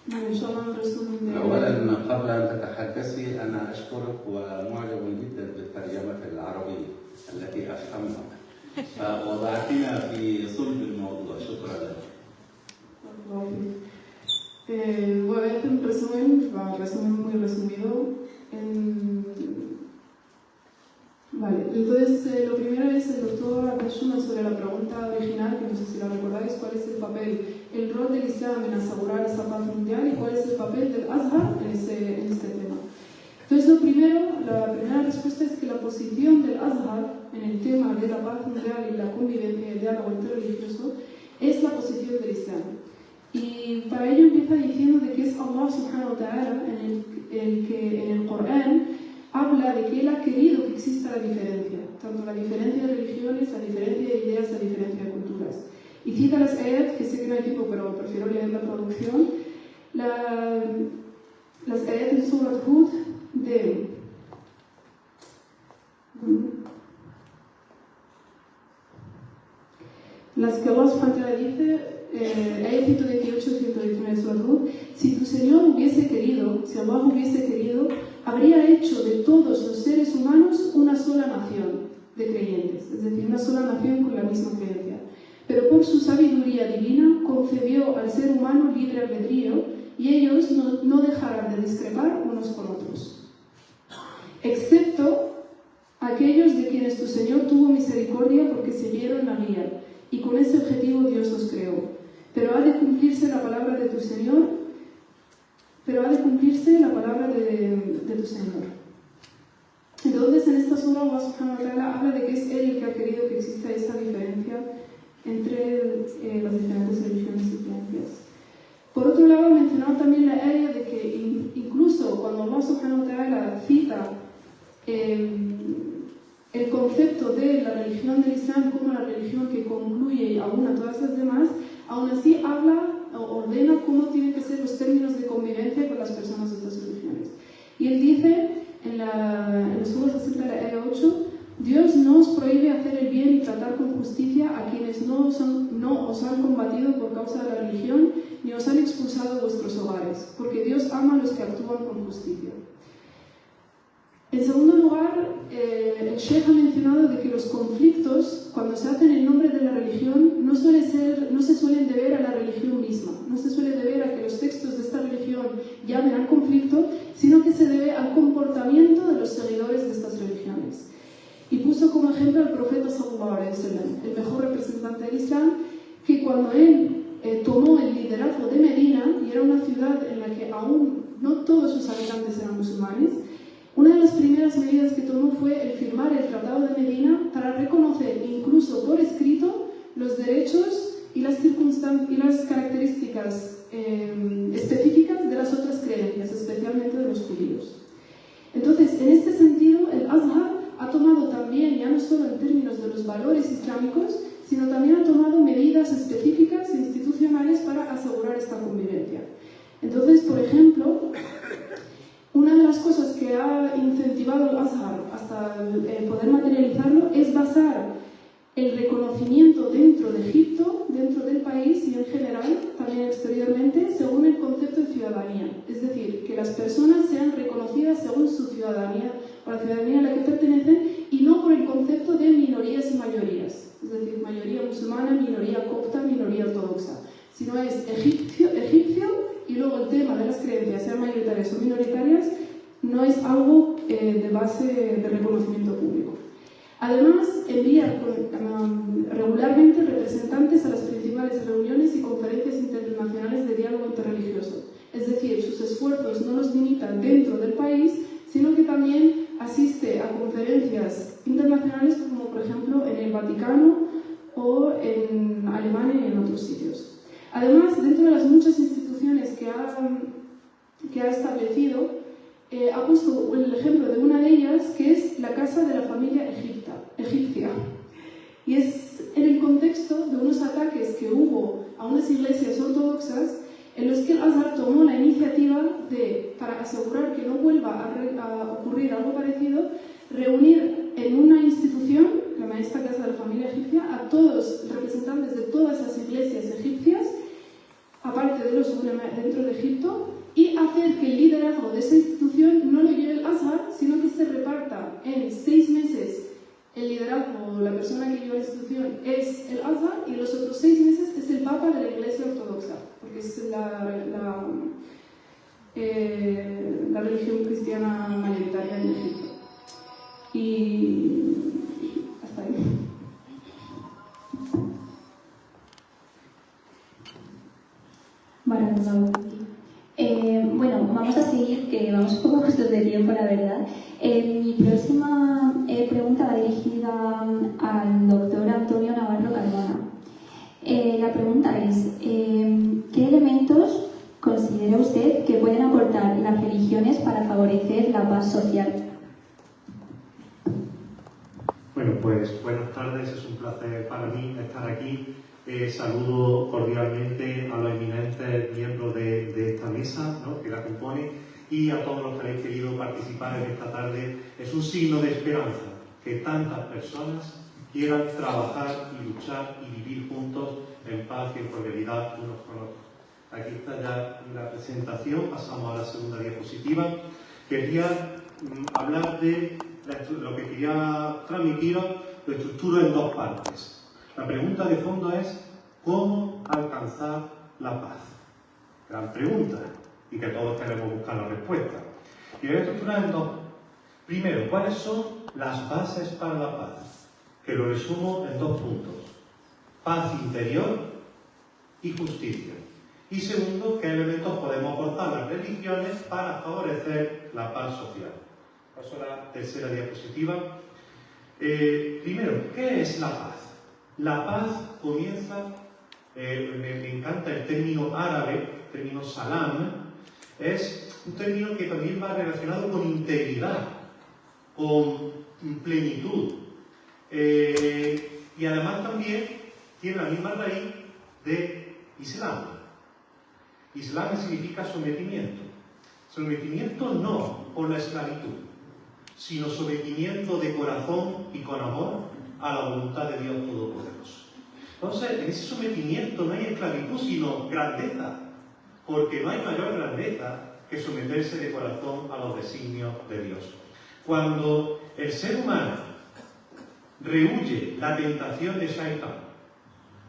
Bueno, yo hago un resumen de... أولاً قبل أن تتحدثي أنا أشكرك ومعجب جدا بالترجمة العربية التي أفهمها، فوضعتنا في صلب الموضوع. شكرا لك. Voy a hacer un resumen muy resumido. Vale, entonces lo primero es el doctor resume sobre la pregunta original, que no sé si la recordáis, cuál es el papel, el rol del Islam en asegurar esta paz mundial y cuál es el papel del Azhar en este tema. Entonces la primera respuesta es que la posición del Azhar en el tema de la paz mundial y la convivencia y el diálogo interreligioso es la posición del Islam. Y para ello empieza diciendo de que es Allah subhanahu wa ta'ala el que en el Corán habla de que Él ha querido que exista la diferencia, tanto la diferencia de religiones, la diferencia de ideas, la diferencia de culturas. Y cita las ayat, que sé que no hay tiempo, pero prefiero leer la traducción, las ayat en Surat Hud de las que Allah subhanahu wa ta'ala dice, ayat 118 y 119 de Surat Hud: si tu Señor hubiese querido, si Allah hubiese querido, habría hecho de todos los seres humanos una sola nación de creyentes, es decir, una sola nación con la misma creencia. Pero por su sabiduría divina concebió al ser humano libre albedrío y ellos no dejarán de discrepar unos con otros, excepto aquellos de quienes tu Señor tuvo misericordia porque siguieron la guía, y con ese objetivo Dios los creó. Pero ha de cumplirse la palabra de tu Señor. Entonces, en esta sura, Allah subhanahu wa ta'ala habla de que es Él el que ha querido que exista esa diferencia entre las diferentes religiones y creencias. Por otro lado, mencionaba también la área de que incluso cuando Allah subhanahu wa ta'ala cita el concepto de la religión del Islam como la religión que concluye y aúna todas las demás, aún así ordena cómo tienen que ser los términos de convivencia con las personas de estas religiones. Y él dice en la Sura 60 de la Ayah 8: Dios no os prohíbe hacer el bien y tratar con justicia a quienes no os han combatido por causa de la religión ni os han expulsado de vuestros hogares, porque Dios ama a los que actúan con justicia. En segundo lugar, el Sheikh ha mencionado de que los conflictos, cuando se hacen en nombre de la religión, no se suelen deber a la religión misma, no se suele deber a que los textos de esta religión llamen al conflicto, sino que se debe al comportamiento de los seguidores de estas religiones. Y puso como ejemplo al profeta sallallahu alaihi wasallam, el mejor representante del Islam, que cuando él tomó el liderazgo de Medina, y era una ciudad en la que aún no todos sus habitantes eran musulmanes, una de las primeras medidas que tomó fue el firmar el Tratado de Medina para reconocer, incluso por escrito, los derechos y las características específicas de las otras creencias, especialmente de los judíos. Entonces, en este sentido, el Azhar ha tomado también, ya no solo en términos de los valores islámicos, sino también ha tomado medidas específicas e institucionales para asegurar esta convivencia. Entonces, por ejemplo, una de las cosas que ha incentivado el Azhar hasta poder materializarlo es basar el reconocimiento dentro de Egipto, dentro del país y en general, también exteriormente, según el concepto de ciudadanía. Es decir, que las personas sean reconocidas según su ciudadanía o la ciudadanía a la que pertenecen y no por el concepto de minorías y mayorías. Es decir, mayoría musulmana, minoría copta, minoría ortodoxa. Sino es egipcio y luego el tema de las creencias, sean mayoritarias o minoritarias, no es algo de base de reconocimiento público. Además, envía regularmente representantes a las principales reuniones y conferencias internacionales de diálogo interreligioso. Es decir, sus esfuerzos no los limitan dentro del país, sino que también asiste a conferencias internacionales como, por ejemplo, en el Vaticano o en Alemania y en otros sitios. Además, dentro de las muchas instituciones que ha establecido, ha puesto el ejemplo de una de ellas, que es la Casa de la Familia Egipcia. Y es en el contexto de unos ataques que hubo a unas iglesias ortodoxas en los que el Azhar tomó la iniciativa de, para asegurar que no vuelva a ocurrir algo parecido, reunir en una institución, la esta Casa de la Familia Egipcia, a todos los representantes de todas las iglesias egipcias, aparte de los ulema dentro de Egipto, y hacer que el liderazgo de esa institución no lo lleve el Azhar, sino que se reparta en 6 meses. El liderazgo, la persona que lleva la institución es el Azhar y los otros 6 meses es el Papa de la Iglesia Ortodoxa, porque es la religión cristiana mayoritaria en Egipto. Y hasta ahí. Maravilloso. Bueno, vamos a seguir, que vamos un poco justos de tiempo, la verdad. Mi próxima pregunta va dirigida al doctor Antonio Navarro Cardona. La pregunta es, ¿qué elementos considera usted que pueden aportar las religiones para favorecer la paz social? Bueno, pues buenas tardes, es un placer para mí estar aquí. Saludo cordialmente a los eminentes miembros de esta mesa, ¿no?, que la compone, y a todos los que habéis querido participar en esta tarde. Es un signo de esperanza que tantas personas quieran trabajar y luchar y vivir juntos en paz y en cordialidad unos con otros. Aquí está ya la presentación, pasamos a la segunda diapositiva. Quería hablar de lo que quería transmitiros, lo estructuro en 2 partes. La pregunta de fondo es, ¿cómo alcanzar la paz? Gran pregunta, y que todos queremos buscar la respuesta. Y voy a estructurar en 2. Primero, ¿cuáles son las bases para la paz? Que lo resumo en 2 puntos. Paz interior y justicia. Y segundo, ¿qué elementos podemos aportar las religiones para favorecer la paz social? Paso a la tercera diapositiva. Primero, ¿qué es la paz? La paz comienza, me encanta el término árabe, el término salam, es un término que también va relacionado con integridad, con plenitud, y además también tiene la misma raíz de Islam. Islam significa sometimiento. Sometimiento no por la esclavitud, sino sometimiento de corazón y con amor a la voluntad de Dios Todopoderoso. Entonces, en ese sometimiento no hay esclavitud, sino grandeza, porque no hay mayor grandeza que someterse de corazón a los designios de Dios. Cuando el ser humano rehuye la tentación de Shaitán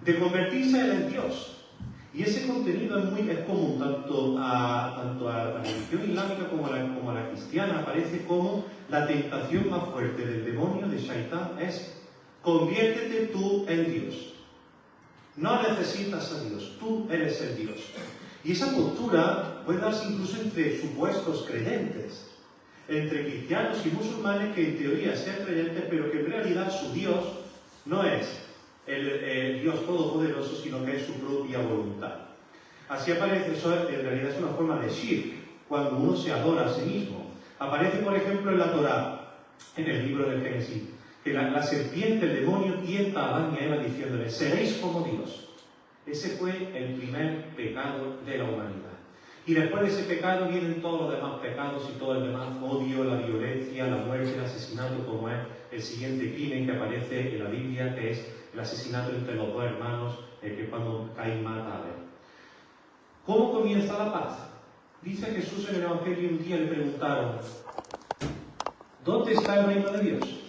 de convertirse en Dios, y ese contenido es común tanto a la religión islámica como a la cristiana, aparece como la tentación más fuerte del demonio de Shaitán es: conviértete tú en Dios. No necesitas a Dios, tú eres el Dios. Y esa postura puede darse incluso entre supuestos creyentes, entre cristianos y musulmanes que en teoría sean creyentes, pero que en realidad su Dios no es el Dios todopoderoso, sino que es su propia voluntad. Así aparece, eso en realidad es una forma de shirk, cuando uno se adora a sí mismo. Aparece, por ejemplo, en la Torá, en el libro del Génesis, que la serpiente, el demonio, tienta a Adán y a Eva diciéndole: seréis como Dios. Ese fue el primer pecado de la humanidad. Y después de ese pecado vienen todos los demás pecados y todo el demás odio, la violencia, la muerte, el asesinato, como es el siguiente crimen que aparece en la Biblia, que es el asesinato entre los dos hermanos, que cuando Caín mata a Abel. ¿Cómo comienza la paz? Dice Jesús en el Evangelio, un día le preguntaron, ¿dónde está el reino de Dios?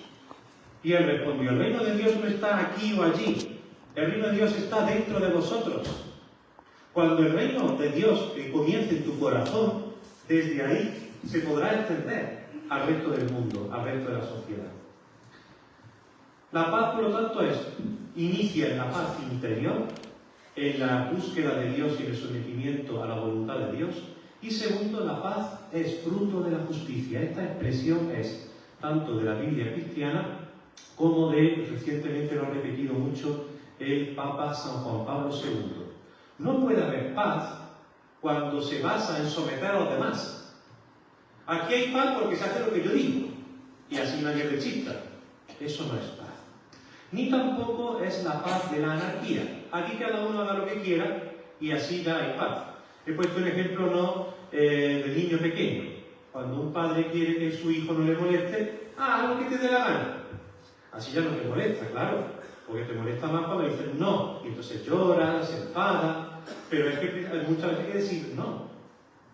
Y él respondió, el reino de Dios no está aquí o allí, el reino de Dios está dentro de vosotros. Cuando el reino de Dios que comience en tu corazón, desde ahí se podrá extender al resto del mundo, al resto de la sociedad. La paz, por lo tanto, inicia en la paz interior, en la búsqueda de Dios y el sometimiento a la voluntad de Dios. Y segundo, la paz es fruto de la justicia. Esta expresión es tanto de la Biblia cristiana como recientemente lo ha repetido mucho el Papa San Juan Pablo II. No puede haber paz cuando se basa en someter a los demás. Aquí hay paz porque se hace lo que yo digo, y así nadie rechista. Eso no es paz. Ni tampoco es la paz de la anarquía. Aquí cada uno haga lo que quiera y así ya hay paz. He puesto un ejemplo de niño pequeño. Cuando un padre quiere que su hijo no le moleste, haz lo que te dé la gana. Así ya no te molesta, claro, porque te molesta más cuando dices no, y entonces llora, se enfada. Pero es que muchas veces hay que decir no,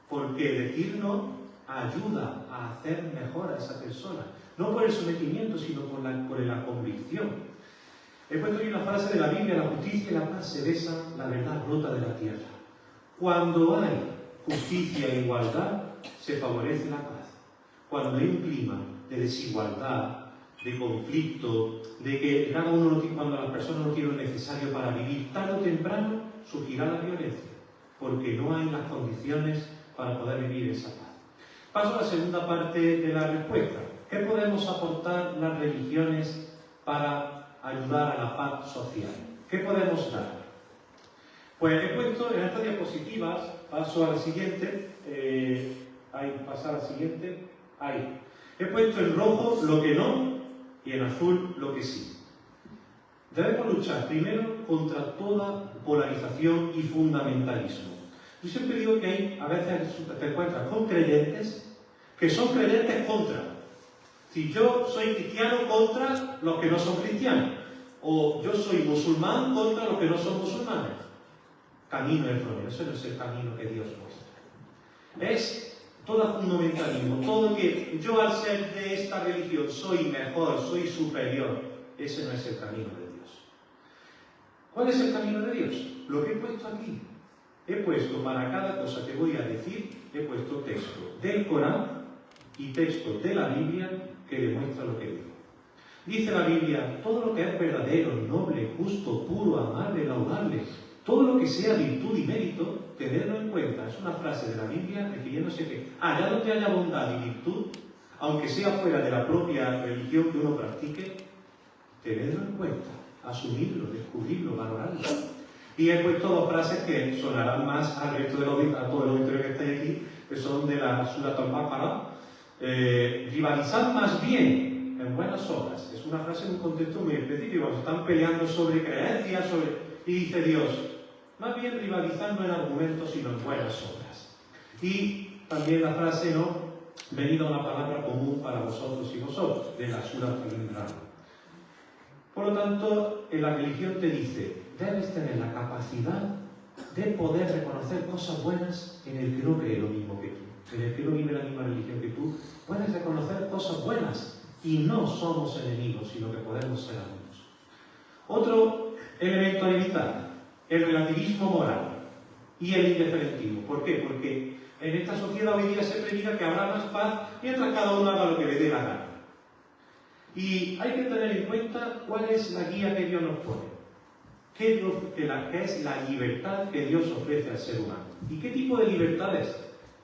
porque decir no ayuda a hacer mejor a esa persona. No por el sometimiento, sino por la convicción. He puesto aquí una frase de la Biblia, la justicia y la paz se besan, la verdad brota de la tierra. Cuando hay justicia e igualdad, se favorece la paz. Cuando hay un clima de desigualdad, de conflicto, de que cada uno cuando las personas no tienen lo necesario para vivir, tarde o temprano surgirá la violencia, porque no hay las condiciones para poder vivir esa paz. Paso a la segunda parte de la respuesta. ¿Qué podemos aportar las religiones para ayudar a la paz social? ¿Qué podemos dar? Pues he puesto en estas diapositivas, paso a la siguiente, pasar a la siguiente, ahí. He puesto en rojo lo que no y en azul lo que sí. Debemos luchar primero contra toda polarización y fundamentalismo. Yo siempre digo que a veces te encuentras con creyentes que son creyentes contra. Si yo soy cristiano contra los que no son cristianos, o yo soy musulmán contra los que no son musulmanes. Camino erróneo, ese no es el camino que Dios muestra. Es todo fundamentalismo, todo que yo al ser de esta religión soy mejor, soy superior. Ese no es el camino de Dios. ¿Cuál es el camino de Dios? Lo que he puesto aquí. He puesto para cada cosa que voy a decir, he puesto texto del Corán y texto de la Biblia que demuestra lo que digo. Dice la Biblia, todo lo que es verdadero, noble, justo, puro, amable, laudable, todo lo que sea virtud y mérito, tenedlo en cuenta. Es una frase de la Biblia refiriéndose que allá donde haya bondad y virtud, aunque sea fuera de la propia religión que uno practique, tenedlo en cuenta, asumirlo, descubrirlo, valorarlo. Y he puesto dos frases que sonarán más al resto de a todos los auditores que estáis aquí, que son de la Surat al-Baqarah. Rivalizad más bien en buenas obras. Es una frase en un contexto muy específico. Se están peleando sobre creencias, y dice Dios, más bien rivalizando en argumentos sino en buenas obras. Y también la frase, venida una palabra común para vosotros y vosotros, de la Surat al-Imran. Por lo tanto, en la religión te dice, debes tener la capacidad de poder reconocer cosas buenas en el que no cree lo mismo que tú, en el que no vive la misma religión que tú. Puedes reconocer cosas buenas y no somos enemigos, sino que podemos ser amigos. Otro elemento a evitar, el relativismo moral y el indiferentismo. ¿Por qué? Porque en esta sociedad hoy día se predica que habrá más paz mientras cada uno haga lo que le dé la gana. Y hay que tener en cuenta cuál es la guía que Dios nos pone. ¿Qué es la libertad que Dios ofrece al ser humano? ¿Y qué tipo de libertad es?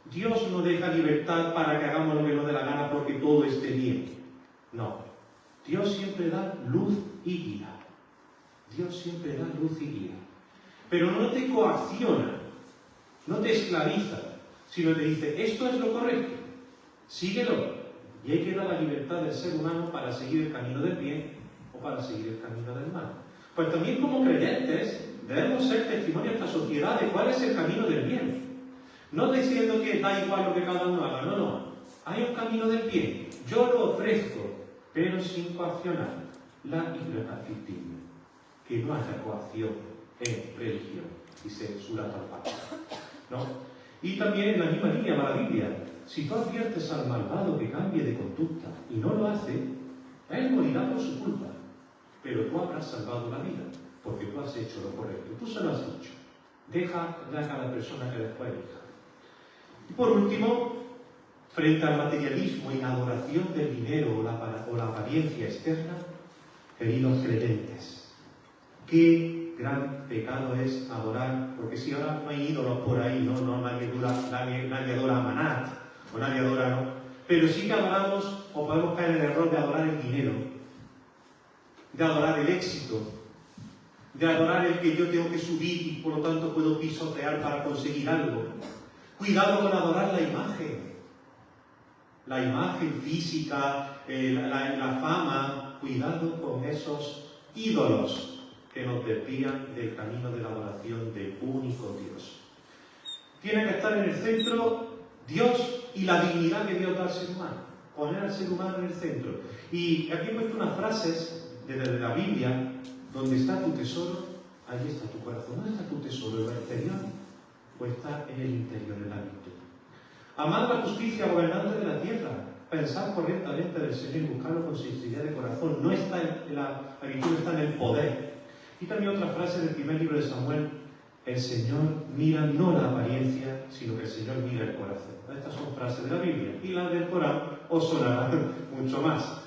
Dios no deja libertad para que hagamos lo que nos dé la gana porque todo esté bien. No. Dios siempre da luz y guía. Dios siempre da luz y guía. Pero no te coacciona, no te esclaviza, sino te dice, esto es lo correcto, síguelo. Y hay que dar la libertad del ser humano para seguir el camino del bien o para seguir el camino del mal. Pues también como creyentes debemos ser testimonio a esta sociedad de cuál es el camino del bien. No diciendo que da igual lo que cada uno haga, no, no. Hay un camino del bien. Yo lo ofrezco, pero sin coaccionar. La libertad ficticia. Que no haya coacción en religión y censura tal parte, ¿no? Y también en la misma línea va la Biblia. Si tú adviertes al malvado que cambie de conducta y no lo hace, él morirá por su culpa. Pero tú habrás salvado la vida, porque tú has hecho lo correcto. Tú se lo has dicho. Deja ya a cada persona que después elija. Y por último, frente al materialismo y la adoración del dinero o la apariencia externa, queridos creyentes, qué gran pecado es adorar, porque si ahora no hay ídolos por ahí, nadie adora a Manat, o nadie adora, ¿no? Pero sí que adoramos, o podemos caer en el error de adorar el dinero, de adorar el éxito, de adorar el que yo tengo que subir y por lo tanto puedo pisotear para conseguir algo. Cuidado con adorar la imagen física, la fama. Cuidado con esos ídolos que nos desvían del camino de la adoración del único Dios. Tiene que estar en el centro Dios y la dignidad que Dios da al ser humano. Poner al ser humano en el centro. Y aquí he puesto unas frases desde la Biblia: donde está tu tesoro, allí está tu corazón. ¿Dónde está tu tesoro? ¿En el exterior o está en el interior, en la virtud? Amad la justicia, gobernante de la tierra. Pensar correctamente del Señor y buscarlo con sinceridad de corazón. No está en la virtud, está en el poder. Y también otra frase del primer libro de Samuel: el Señor mira no la apariencia, sino que el Señor mira el corazón. Estas son frases de la Biblia. Y las del Corán os sonarán mucho más.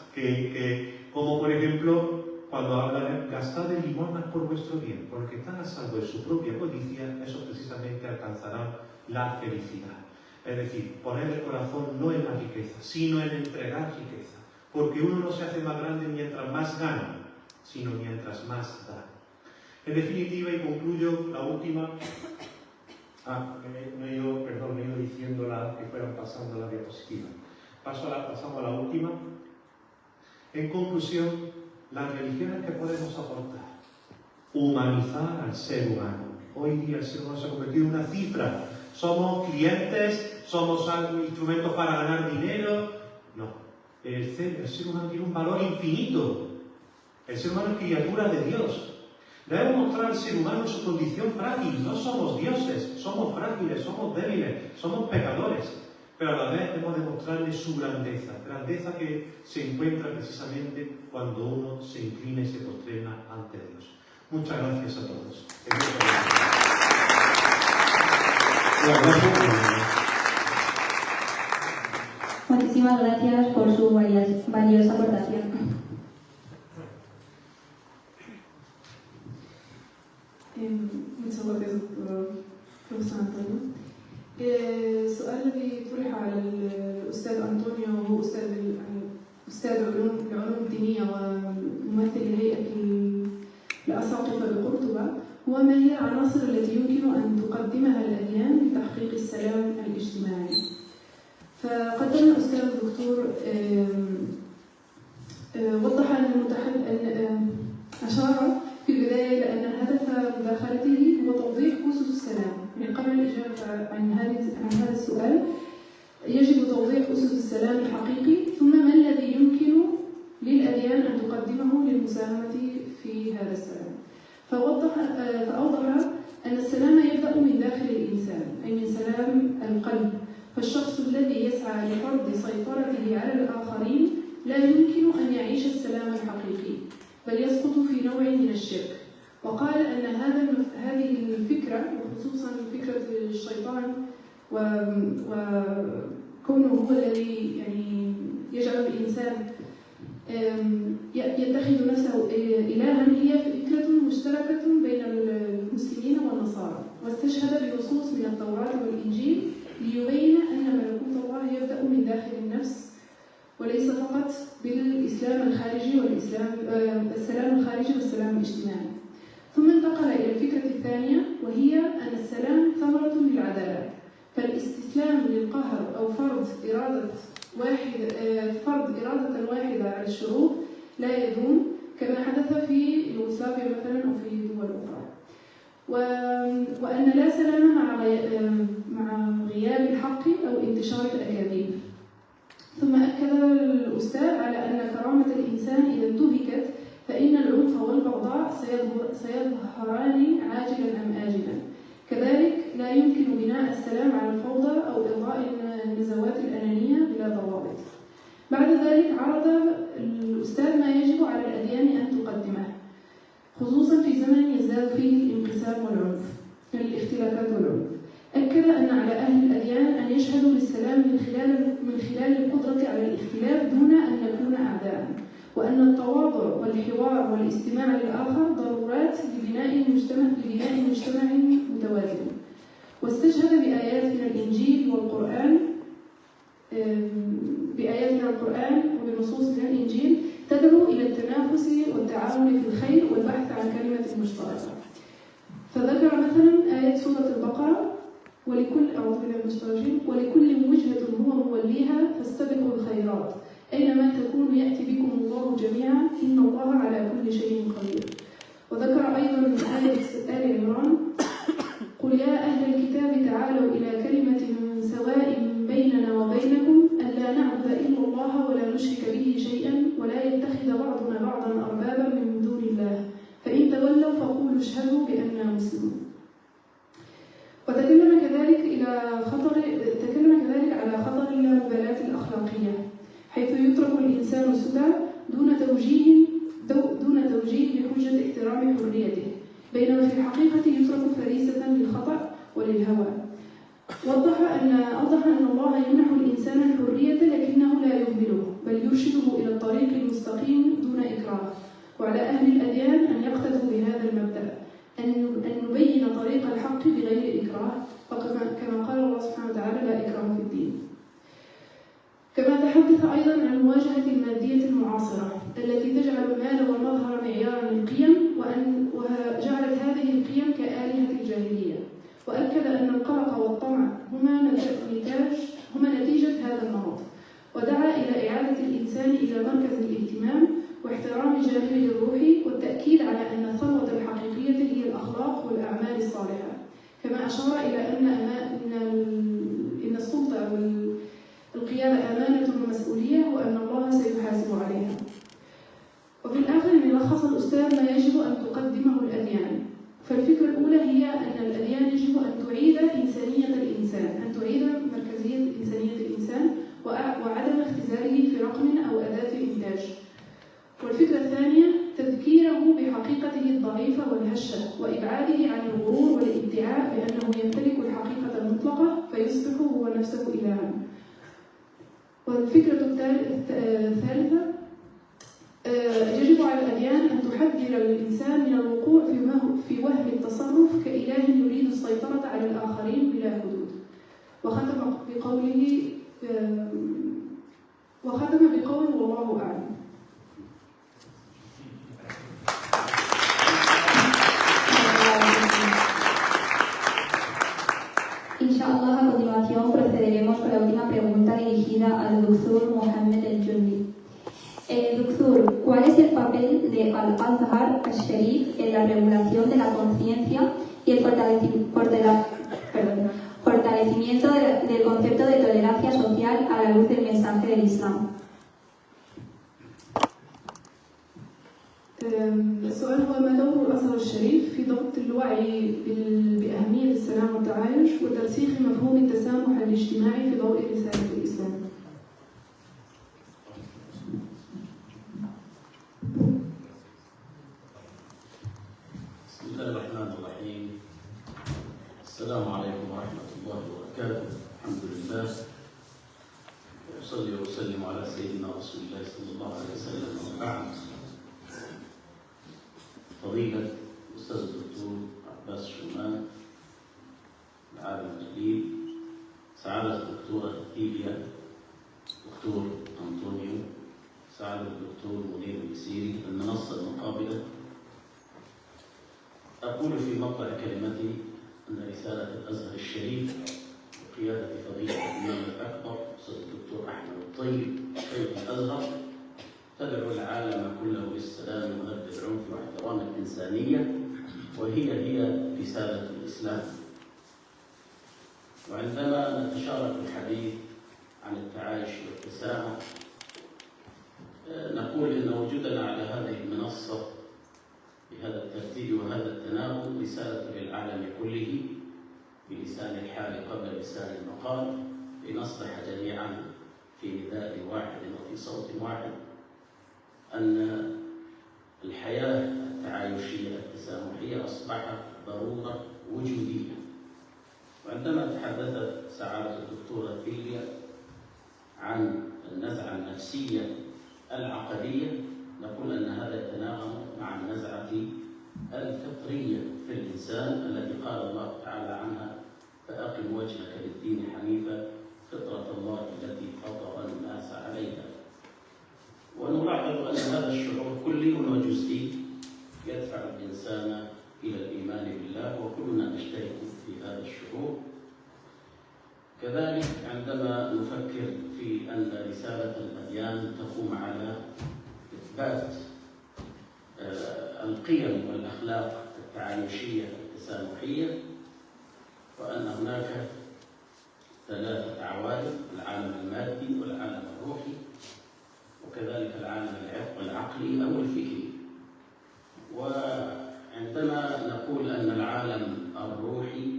Como por ejemplo, cuando habla de gastad en limosnas por vuestro bien, porque están a salvo de su propia codicia, esos precisamente alcanzarán la felicidad. Es decir, poner el corazón no en la riqueza, sino en entregar riqueza. Porque uno no se hace más grande mientras más gana, sino mientras más da. En definitiva, y concluyo, la última. Me he ido diciendo que fueran pasando las diapositivas. Pasamos a la última. En conclusión, las religiones que podemos aportar: humanizar al ser humano. Hoy día el ser humano se ha convertido en una cifra. Somos clientes, somos instrumentos para ganar dinero. No. El ser humano tiene un valor infinito. El ser humano es criatura de Dios. Debemos mostrar al ser humano su condición frágil. No somos dioses, somos frágiles, somos débiles, somos pecadores. Pero a la vez debemos demostrarle su grandeza. Grandeza que se encuentra precisamente cuando uno se inclina y se postrena ante Dios. Muchas gracias a todos. Muchísimas gracias por su valiosa aportación. muchas gracias دكتور بروفيسور أنطونيو. السؤال الذي طرح على الأستاذ أنطونيو هو أستاذ العلوم الدينية وممثل هيئة الأساقفة بقرطبة، هو ما هي العناصر التي يمكن أن تقدمها الأديان لتحقيق السلام الاجتماعي؟ فقدم الأستاذ الدكتور وضح أن أشار في البداية لأن هدف مداخلته هو توضيح أسس السلام. يعني قبل الإجابة عن هذا السؤال يجب توضيح أسس السلام الحقيقي، ثم ما الذي يمكن للأديان أن تقدمه للمساهمة في هذا السلام. فأوضح أن السلام يبدأ من داخل الإنسان، أي من سلام القلب. فالشخص الذي يسعى لفرض سيطرته على الآخرين لا يمكن أن يعيش السلام الحقيقي، بل يسقط في نوع من الشرك. وقال أن هذه الفكرة، وخصوصا فكرة الشيطان وكونه هو الذي يعني يجعل الإنسان يتخذ نفسه إلها، هي فكرة مشتركة بين المسلمين والنصارى، واستشهد بنصوص من التوراة والإنجيل ليبين أن ملكوت الله يبدأ من داخل النفس وليس فقط بالإسلام الخارجي السلام الخارجي والسلام الاجتماعي. ثم انتقل إلى الفكرة الثانية، وهي أن السلام ثمرة للعدالة، فالاستسلام للقهر أو فرض إرادة واحدة على الشعوب لا يدوم، كما حدث في يوغوسلافيا مثلا أو في دول أخرى. وأن لا سلام مع غياب غياب الحق أو انتشار الأكاذيب. ثم أكد الأستاذ على أن كرامة الإنسان إذا انتهكت فإن العنف والبغضاء سيظهران عاجلا أم آجلا. كذلك لا يمكن بناء السلام على الفوضى أو إرضاء النزوات الأنانية بلا ضوابط. بعد ذلك عرض الأستاذ ما يجب على الأديان أن تقدمه، خصوصا في زمن يزداد فيه الانقسام والعنف، الاختلافات والعنف. أكد أن على أهل الأديان أن يشهدوا للسلام من خلال القدرة على الاختلاف دون أن نكون أعداء، وأن التواضع والحوار والاستماع للآخر ضرورات لبناء مجتمع متوازن. واستشهد بآيات من الإنجيل والقرآن وبنصوص من الإنجيل تدعو إلى التنافس والتعاون في الخير والبحث عن كلمة مشتركة. فذكر مثلا آية سورة البقرة: ولكل وجهة هو موليها فاستبقوا الخيرات أينما تكونوا يأتي بكم الله جميعا إن الله على كل شيء قدير. وذكر أيضا من آية آل عمران: قل يا أهل الكتاب تعالوا إلى كلمة سواء بيننا وبينكم ألا نعبد إلا الله ولا نشرك به شيئا ولا يتخذ بعضنا بعضا أربابا من دون الله فإن تولوا فقولوا اشهدوا بأننا مسلمون. وتكلم كذلك على خطر اللامبالاة الأخلاقية، حيث يترك الإنسان سدى دون توجيه بحجة احترام حريته، بينما في الحقيقة يترك فريسة للخطأ وللهوى. وضح أن الله يمنح الإنسان الحرية لكنه لا يهمله، بل يرشده إلى الطريق المستقيم دون إكراه. وعلى أهل الأديان أن يقتدوا بهذا المبدأ، أن نبين طريق الحق بغير إكراه، كما قال الله سبحانه وتعالى: لا إكراه في الدين. كما تحدث أيضا عن مواجهة المادية المعاصرة التي تجعل المال والمظهر معيارا للقيم، وجعلت هذه القيم كآلهة الجاهلية. وأكد أن القلق والطمع هما نتيجة هذا النمط، ودعا إلى إعادة الإنسان إلى مركز الاهتمام واحترام جانبه الروحي، والتأكيد على أن الثروة الحقيقية هي الأخلاق والأعمال الصالحة. كما أشار إلى أن السلطة والقيادة أمانة ومسؤولية، وأن الله سيحاسب عليها. وفي الآخر لخص الأستاذ ما يجب أن تقدمه الأديان. فالفكرة الأولى هي أن الأديان يجب أن تعيد إنسانية الإنسان، أن تعيد مركزية إنسانية الإنسان وعدم اختزاله في رقم أو أداة إنتاج. والفكرة الثانية تذكيره بحقيقته الضعيفة والهشة، وإبعاده عن الغرور والادعاء بأنه يمتلك الحقيقة المطلقة فيصبح هو نفسه إلها. والفكرة الثالثة يجب على الأديان أن تحذر الإنسان من الوقوع في وهم التصرف كإله يريد السيطرة على الآخرين بلا حدود. وختم بقول والله أعلم. Inshallah, a continuación procederemos con la última pregunta dirigida al Dr. Mohammed El-Jundi. Dr., ¿cuál es el papel de Al-Azhar al-Sharif en la regulación de la conciencia y el fortalecimiento del concepto de tolerancia social a la luz del mensaje del Islam? السؤال هو: ما دور الأزهر الشريف في ضبط الوعي بأهمية السلام والتعايش وترسيخ مفهوم التسامح الاجتماعي في ضوء رسالة الإسلام؟ بسم الله الرحمن الرحيم. السلام عليكم ورحمة الله وبركاته. الحمد لله، وأصلي وأسلم على سيدنا رسول الله صلى الله عليه وسلم. وبعد، فضيلة الأستاذ الدكتور عباس شومان، العالم الجليل، سعادة الدكتورة إيليا، الدكتور أنطونيو، سعادة الدكتور منير المسيري، المنصة المقابلة، أقول في مقطع كلمتي أن رسالة الأزهر الشريف بقيادة فضيلة الإمام الأكبر أستاذ الدكتور أحمد الطيب شيخ الأزهر تدعو العالم كله للسلام ونبذ العنف واحترام الإنسانية، وهي رسالة الإسلام. وعندما نتشارك الحديث عن التعايش والتسامح نقول إن وجودنا على هذه المنصة بهذا الترتيب وهذا التناول رسالة للعالم كله بلسان الحال قبل لسان المقال، لنصبح جميعا في نداء واحد وفي صوت واحد أن الحياة التعايشية التسامحية أصبحت ضرورة وجودية. وعندما تحدثت سعادة الدكتورة فيليا عن النزعة النفسية العقدية، نقول أن هذا يتناغم مع النزعة الفطرية في الإنسان التي قال الله تعالى عنها: فأقم وجهك للدين حنيفا فطرة الله التي فطر الناس عليها. ونلاحظ أن هذا الشعور كلي وجزئي يدفع الإنسان إلى الإيمان بالله، وكلنا نشترك في هذا الشعور. كذلك عندما نفكر في أن رسالة الأديان تقوم على إثبات القيم والأخلاق التعايشية التسامحية، وأن هناك ثلاثة عوالم: العالم المادي والعالم الروحي وكذلك العالم العقلي أو الفكري. وعندما نقول أن العالم الروحي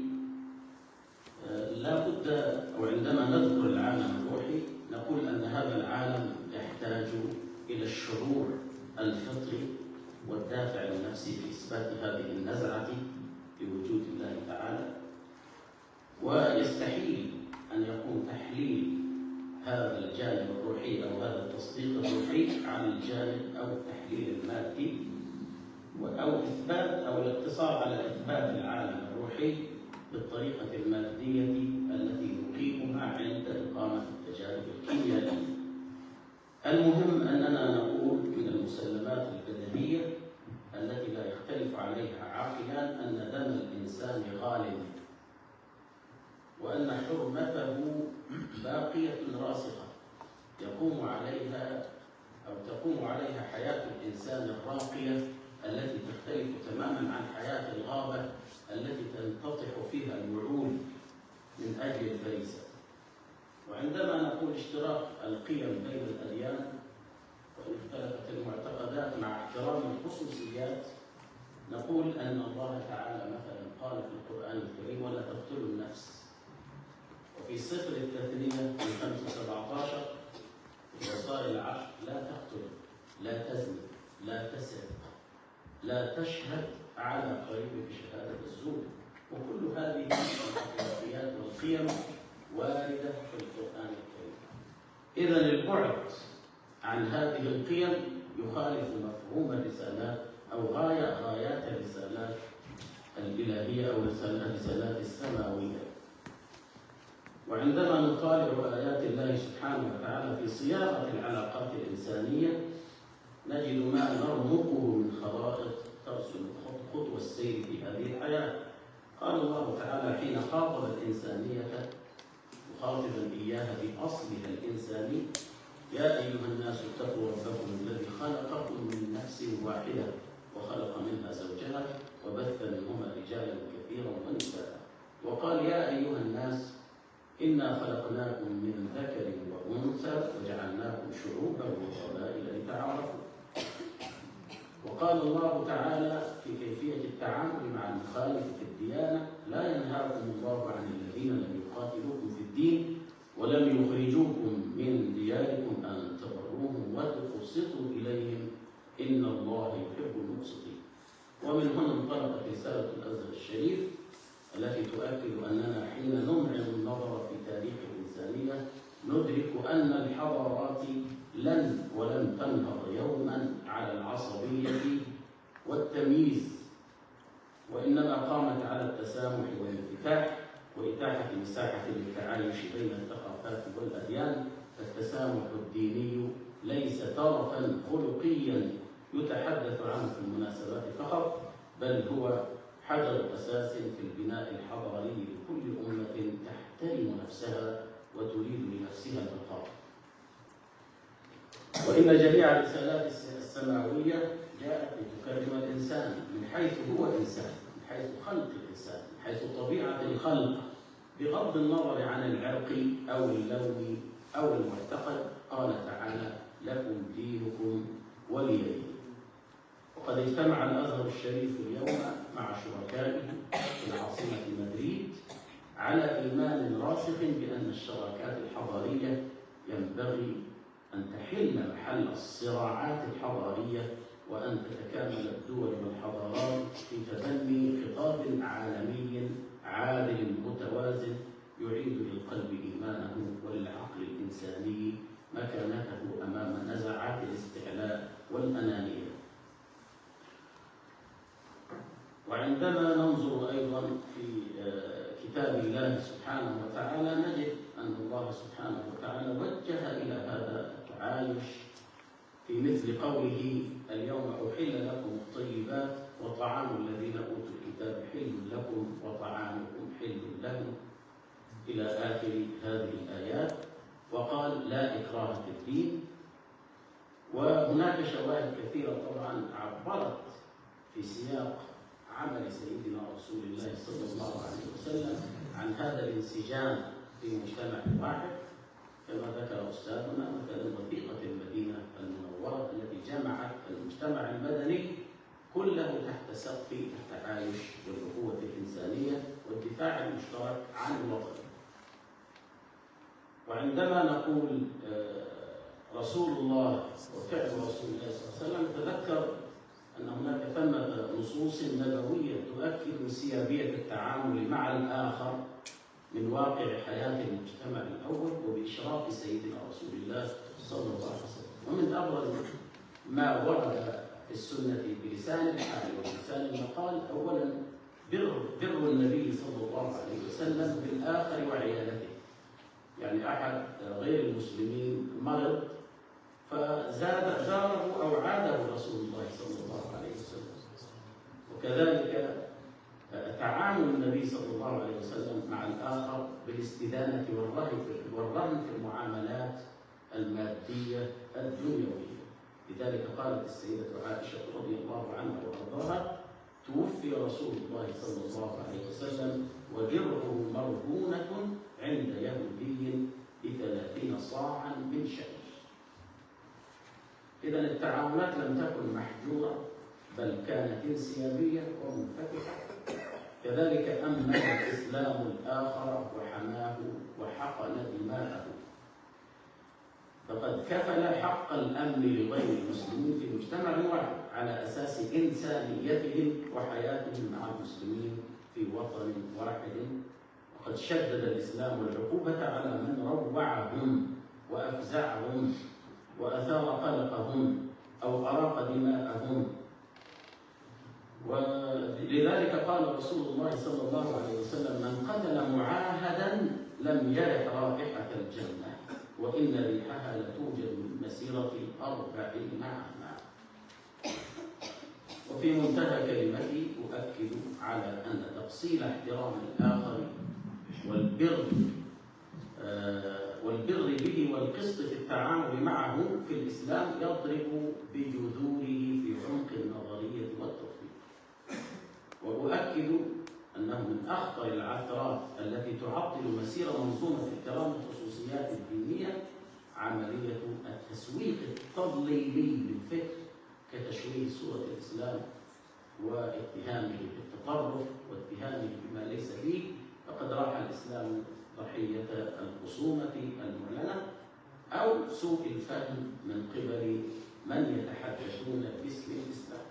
لا بد، أو عندما نذكر العالم الروحي نقول أن هذا العالم يحتاج إلى الشعور الفطري والدافع النفسي في إثبات هذه النزعة بوجود الله تعالى، ويستحيل أن يكون تحليل هذا الجانب الروحي أو هذا التصديق الروحي عن الجانب أو التحليل المادي، أو إثبات أو الاقتصار على إثبات العالم الروحي بالطريقة المادية التي نقيمها عند إقامة التجارب الكيميائية. المهم أننا نقول من المسلمات البدنية التي لا يختلف عليها عاقلان أن دم الإنسان غال، وأن حرمته باقية راسخة يقوم عليها أو تقوم عليها حياة الإنسان الراقية التي تختلف تماما عن حياة الغابة التي تنتطح فيها الوعول من أجل الفريسة. وعندما نقول اشتراك القيم بين الأديان وإن اختلفت المعتقدات مع احترام الخصوصيات، نقول أن الله تعالى مثلا قال في القرآن الكريم: ولا تقتلوا النفس. وفي سفر التثنية من 5:17 في وصايا العشر: لا تقتل، لا تزني، لا تسرق، لا تشهد على قريبك شهادة الزور. وكل هذه الأخلاقيات والقيم واردة في القرآن الكريم. إذا البعد عن هذه القيم يخالف مفهوم الرسالات أو غايات الرسالات الإلهية أو الرسالات السماوية. وعندما نطالع آيات الله سبحانه وتعالى في صياغة العلاقات الإنسانية نجد ما نرمقه من خرائط ترسم خطوة السير في هذه الحياة. قال الله تعالى حين خاطب الإنسانية مخاطبا إياها بأصلها الإنساني: يا أيها الناس اتقوا ربكم الذي خلقكم من نفس واحدة وخلق منها زوجها وبث منهما رجالا كثيرا ونساء. وقال: يا أيها الناس إنا خلقناكم من ذكر وأنثى وجعلناكم شعوبا وقبائل لتعارفوا. وقال الله تعالى في كيفية التعامل مع المخالف في الديانة: لا ينهاكم الله عن الذين لم يقاتلوكم في الدين ولم يخرجوكم من دياركم أن تبروهم وتقسطوا إليهم إن الله يحب المقسطين. ومن هنا انطلقت رسالة الأزهر الشريف التي تؤكد أننا حين نمعن النظر في تاريخ الإنسانية ندرك أن الحضارات لن ولن تنهض يوما على العصبية والتمييز، وإنما قامت على التسامح والانفتاح وإتاحة مساحة للتعايش بين الثقافات والأديان. فالتسامح الديني ليس طرفا خلقيا يتحدث عنه في المناسبات فقط، بل هو حجر أساس في البناء الحضاري لكل أمة تحترم نفسها وتريد لنفسها البقاء. وإن جميع الرسالات السماوية جاءت لتكرم الإنسان من حيث هو إنسان، من حيث خلق الإنسان، من حيث طبيعة الخلق، بغض النظر عن العرق أو اللون أو المعتقد. قال تعالى: لكم دينكم ولي دين. وقد اجتمع الأزهر الشريف اليوم مع شركائه في العاصمة مدريد على إيمان راسخ بأن الشراكات الحضارية ينبغي أن تحل محل الصراعات الحضارية، وأن تتكامل الدول والحضارات في تبني خطاب عالمي عادل متوازن يعيد للقلب إيمانه وللعقل الإنساني مكانته أمام نزعات الاستعلاء والأنانية. وعندما ننظر أيضا في كتاب الله سبحانه وتعالى نجد أن الله سبحانه وتعالى وجه إلى هذا التعايش في مثل قوله: اليوم أحل لكم الطيبات وطعام الذين أوتوا الكتاب حل لكم وطعامكم حل لهم، إلى آخر هذه الآيات. وقال: لا إكراه في الدين. وهناك شواهد كثيرة طبعا عبرت في سياق عمل سيدنا رسول الله صلى الله عليه وسلم عن هذا الانسجام في مجتمع واحد، كما ذكر أستاذنا مثلا وثيقة المدينة المنورة التي جمعت المجتمع المدني كله تحت سقف التعايش والأخوة الإنسانية والدفاع المشترك عن الوطن. وعندما نقول رسول الله وفعل رسول الله صلى الله عليه وسلم تذكر أن هناك ثمة نصوص نبوية تؤكد انسيابية التعامل مع الآخر من واقع حياة المجتمع الأول وبإشراف سيدنا رسول الله صلى الله عليه وسلم. ومن أبرز ما ورد في السنة بلسان الحال وبلسان المقال أولا بر النبي صلى الله عليه وسلم بالآخر وعيادته. يعني أحد غير المسلمين مرض فزاره أو عاده رسول الله صلى الله عليه وسلم. وكذلك تعامل النبي صلى الله عليه وسلم مع الآخر بالاستدانة والرهن في المعاملات المادية الدنيوية. لذلك قالت السيدة عائشة رضي الله عنها وأرضاها: توفي رسول الله صلى الله عليه وسلم وجره مرهونة عند يهودي ب30 صاعا من شعير. إذا التعاملات لم تكن محجورة بل كانت انسيابية ومنفتحة. كذلك أمن الإسلام الآخر وحماه وحقن دماءه، فقد كفل حق الأمن لغير المسلمين في مجتمع واحد على أساس إنسانيتهم وحياتهم مع المسلمين في وطن واحد. وقد شدد الإسلام العقوبة على من روعهم وأفزعهم وأثار قلقهم أو أراق دماءهم. ولذلك قال رسول الله صلى الله عليه وسلم: من قتل معاهدا لم يرح رائحة الجنة وإن ريحها لتوجد من مسيرة 40 عاما. وفي منتهى كلمتي أؤكد على أن تفصيل احترام الآخر والبر به والقسط في التعامل معه في الإسلام يضرب بجذوره في عمق النظرية والتطبيق. وأؤكد أنه من أخطر العثرات التي تعطل مسير منظومة احترام الخصوصيات الدينية عملية التسويق التضليلي للفكر كتشويه صورة الإسلام واتهامه بالتطرف واتهامه بما ليس فيه. فقد راح الإسلام ضحية الخصومة المعلنة أو سوء الفهم من قبل من يتحدثون باسم الإسلام.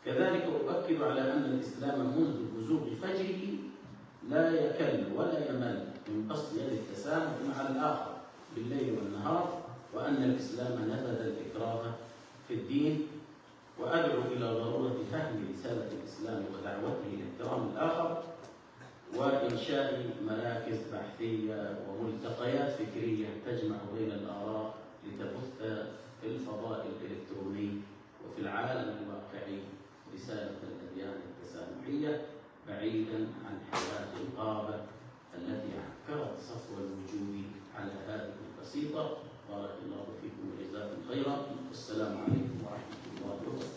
كذلك أؤكد على أن الإسلام منذ بزوغ فجره لا يكل ولا يمل من بسط يد التسامح مع الآخر بالليل والنهار، وأن الإسلام نبذ الإكراه في الدين. وأدعو إلى ضرورة فهم رسالة الإسلام ودعوته لاحترام الآخر وإنشاء مراكز بحثية وملتقيات فكرية تجمع بين الآراء لتبث في الفضاء الإلكتروني وفي العالم الواقعي رسالة الأديان التسامحية بعيدا عن حياة الغابة التي عكرت صفو الوجود على هذه البسيطة. بارك الله فيكم وجزاكم خيرا، والسلام عليكم ورحمة الله وبركاته.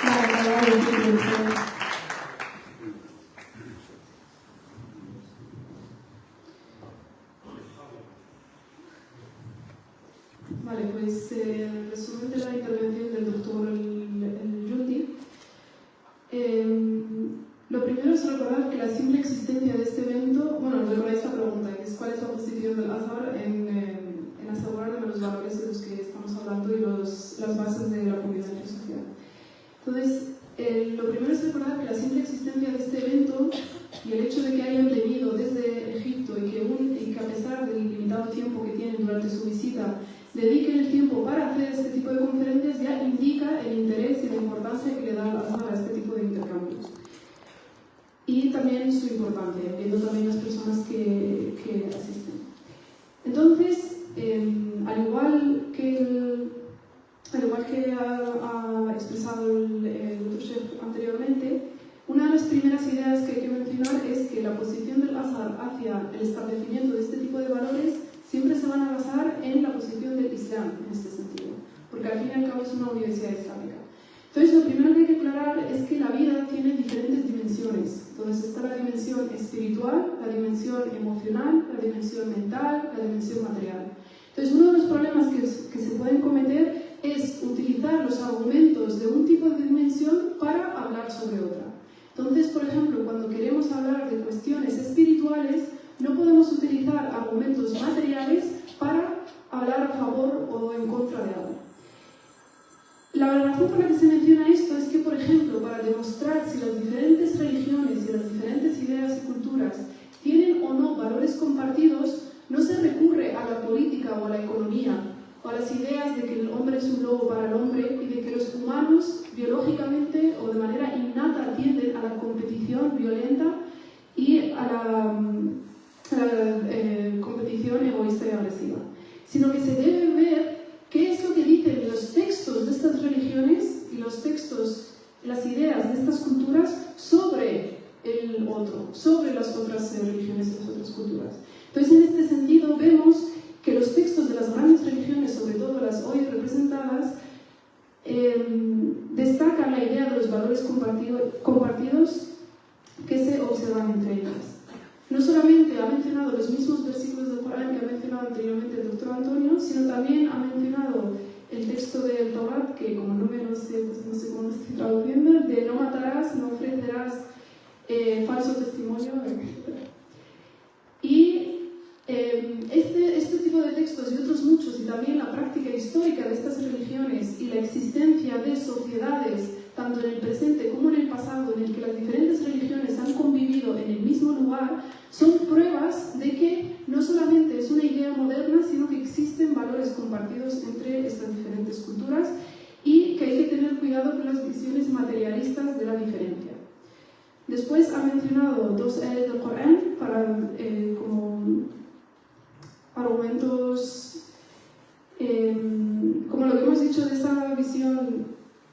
بارك الله فيكم. la intervención del doctor el Yundi, lo primero es recordar que la simple existencia de este evento, bueno, recordar esta pregunta, que es cuál es la posición del Azhar en asegurar los valores de los que estamos hablando y las bases de la convivencia social. Entonces, lo primero es recordar que la simple existencia de este evento y el hecho de que hayan venido desde Egipto y que a pesar del limitado tiempo que tienen durante su visita, dediquen el tiempo para hacer este tipo de conferencias, ya indica el interés y la importancia que le da al Azhar a este tipo de intercambios. Y también su importancia, viendo también las personas que asisten. Entonces, al igual que ha expresado el otro chef anteriormente, una de las primeras ideas que hay que mencionar es que la posición del Azhar hacia el establecimiento de este tipo de valores siempre se van a basar en la posición del Islam en este sentido, porque al fin y al cabo es una universidad islámica. Entonces, lo primero que hay que aclarar es que la vida tiene diferentes dimensiones. Entonces, está la dimensión espiritual, la dimensión emocional, la dimensión mental, la dimensión material. Entonces, uno de los problemas que se pueden cometer es utilizar los argumentos de un tipo de dimensión para hablar sobre otra. Entonces, por ejemplo, cuando queremos hablar de cuestiones espirituales, no podemos utilizar argumentos materiales para hablar a favor o en contra de algo. La razón por la que se menciona esto es que, por ejemplo, para demostrar si las diferentes religiones y las diferentes ideas y culturas tienen o no valores compartidos, no se recurre a la política o a la economía, o a las ideas de que el hombre es un lobo para el hombre y de que los humanos biológicamente o de manera innata tienden a la competición violenta y a la competición egoísta y agresiva, sino que se debe ver qué es lo que dicen los textos de estas religiones y los textos, las ideas de estas culturas sobre el otro, sobre las otras religiones y las otras culturas. Entonces, en este sentido, vemos que los textos de las grandes religiones, sobre todo las hoy representadas, destacan la idea de los valores compartidos que se observan entre ellas. No solamente ha mencionado los mismos versículos del Corán que ha mencionado anteriormente el doctor Antonio, sino también ha mencionado el texto del Torah, que como no sé cómo lo estoy traduciendo, de no matarás, no ofrecerás falso testimonio, etc. Y este tipo de textos y otros muchos, y también la práctica histórica de estas religiones y la existencia de sociedades, tanto en el presente como en el pasado, en el que las diferentes religiones han convivido en el mismo lugar, son pruebas de que no solamente es una idea moderna, sino que existen valores compartidos entre estas diferentes culturas y que hay que tener cuidado con las visiones materialistas de la diferencia. Después ha mencionado dos ayat del Corán como argumentos, como lo que hemos dicho de esa visión